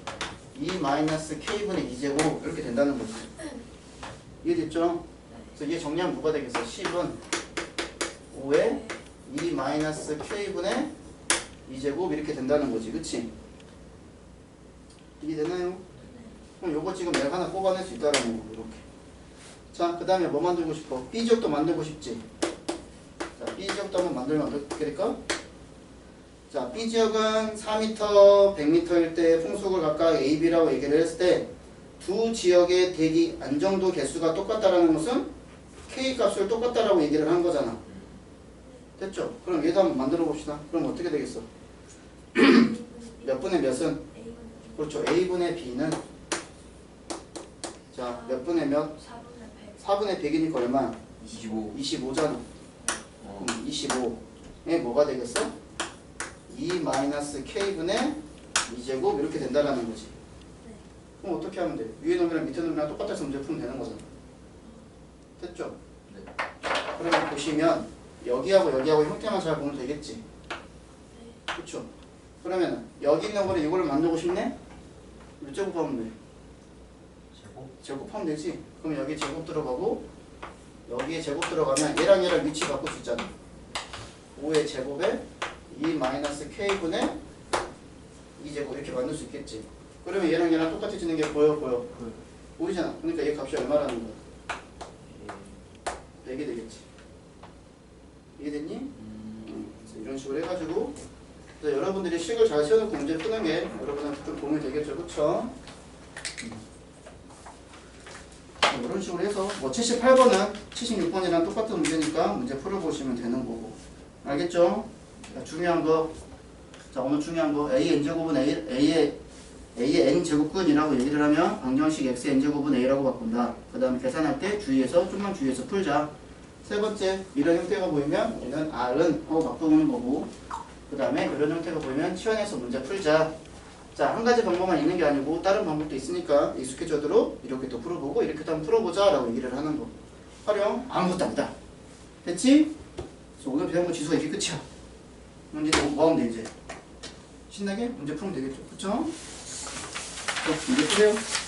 2-K분의 2제곱 이렇게 된다는 거지. 이해됐죠? 그래서 얘 정리하면 뭐가 되겠어? 10은 5에 2-K분의 2제곱 이렇게 된다는 거지. 그치? 이해되나요? 그럼 요거 지금 내가 하나 뽑아낼 수 있다라는 거. 이렇게. 자, 그 다음에 뭐 만들고 싶어? B지역도 만들고 싶지? 자, B지역도 한번 만들면 어떻게 될까? 자, B지역은 4m, 100m일 때 풍속을 각각 A, B라고 얘기를 했을 때 두 지역의 대기 안정도 개수가 똑같다라는 것은 K 값을 똑같다라고 얘기를 한 거잖아. 됐죠? 그럼 얘도 한번 만들어 봅시다. 그럼 어떻게 되겠어? 몇 분의 몇은? 그렇죠. A분의 B는 자, 몇 분의 몇? 4분의 100이니까 얼마? 25. 25잖아. 그럼 25에 뭐가 되겠어? 2-K분의 2제곱 이렇게 된다라는 거지. 그럼 어떻게 하면 돼? 위에 놈이랑 밑에 놈이랑 똑같아서 문제 풀면 되는 거잖아. 됐죠? 네. 그러면 보시면 여기하고 여기하고 형태만 잘 보면 되겠지. 그렇죠? 그러면 여기 있는 거를 이거를 만들고 싶네? 몇 제곱하면 돼? 제곱하면 되지. 그럼 여기 제곱 들어가고 여기에 제곱 들어가면 얘랑 얘랑 위치 바꿀 수 있잖아. 5의 제곱에 2-K분의 2제곱 이렇게 만들 수 있겠지. 그러면 얘랑 얘랑 똑같아지는 게 보여? 보이잖아. 그러니까 얘 값이 얼마라는 거야? 4개 되겠지. 이해됐니? 그래서 이런 식으로 해가지고 그래서 여러분들이 식을 잘 세워놓고 문제 푸는 게 여러분한테 좀 도움이 되겠죠. 그쵸? 이런 식으로 해서 뭐 78번은 76번이랑 똑같은 문제니까 문제 풀어보시면 되는 거고. 알겠죠? 자, 중요한 거. 자, 자, 오늘 중요한 거 a의 n제곱은 a의 n제곱근이라고 얘기를 하면 방정식 x의 n제곱은 a라고 바꾼다. 그 다음에 계산할 때 좀만 주의해서 풀자. 세 번째, 이런 형태가 보이면 우리는 r은 하고 바꾸는 거고, 그 다음에 이런 형태가 보이면 치환해서 문제 풀자. 자, 한 가지 방법만 있는 게 아니고 다른 방법도 있으니까 익숙해져도록 이렇게 또 풀어보고 이렇게 또 한번 풀어보자 라고 얘기를 하는 거. 활용 아무것도 아니다. 됐지? 그래서 오늘 배운 거 지수가 이게 끝이야. 문제 뭐 하면 돼 이제? 신나게 문제 풀면 되겠죠? 그쵸? 자, 문제 푸세요.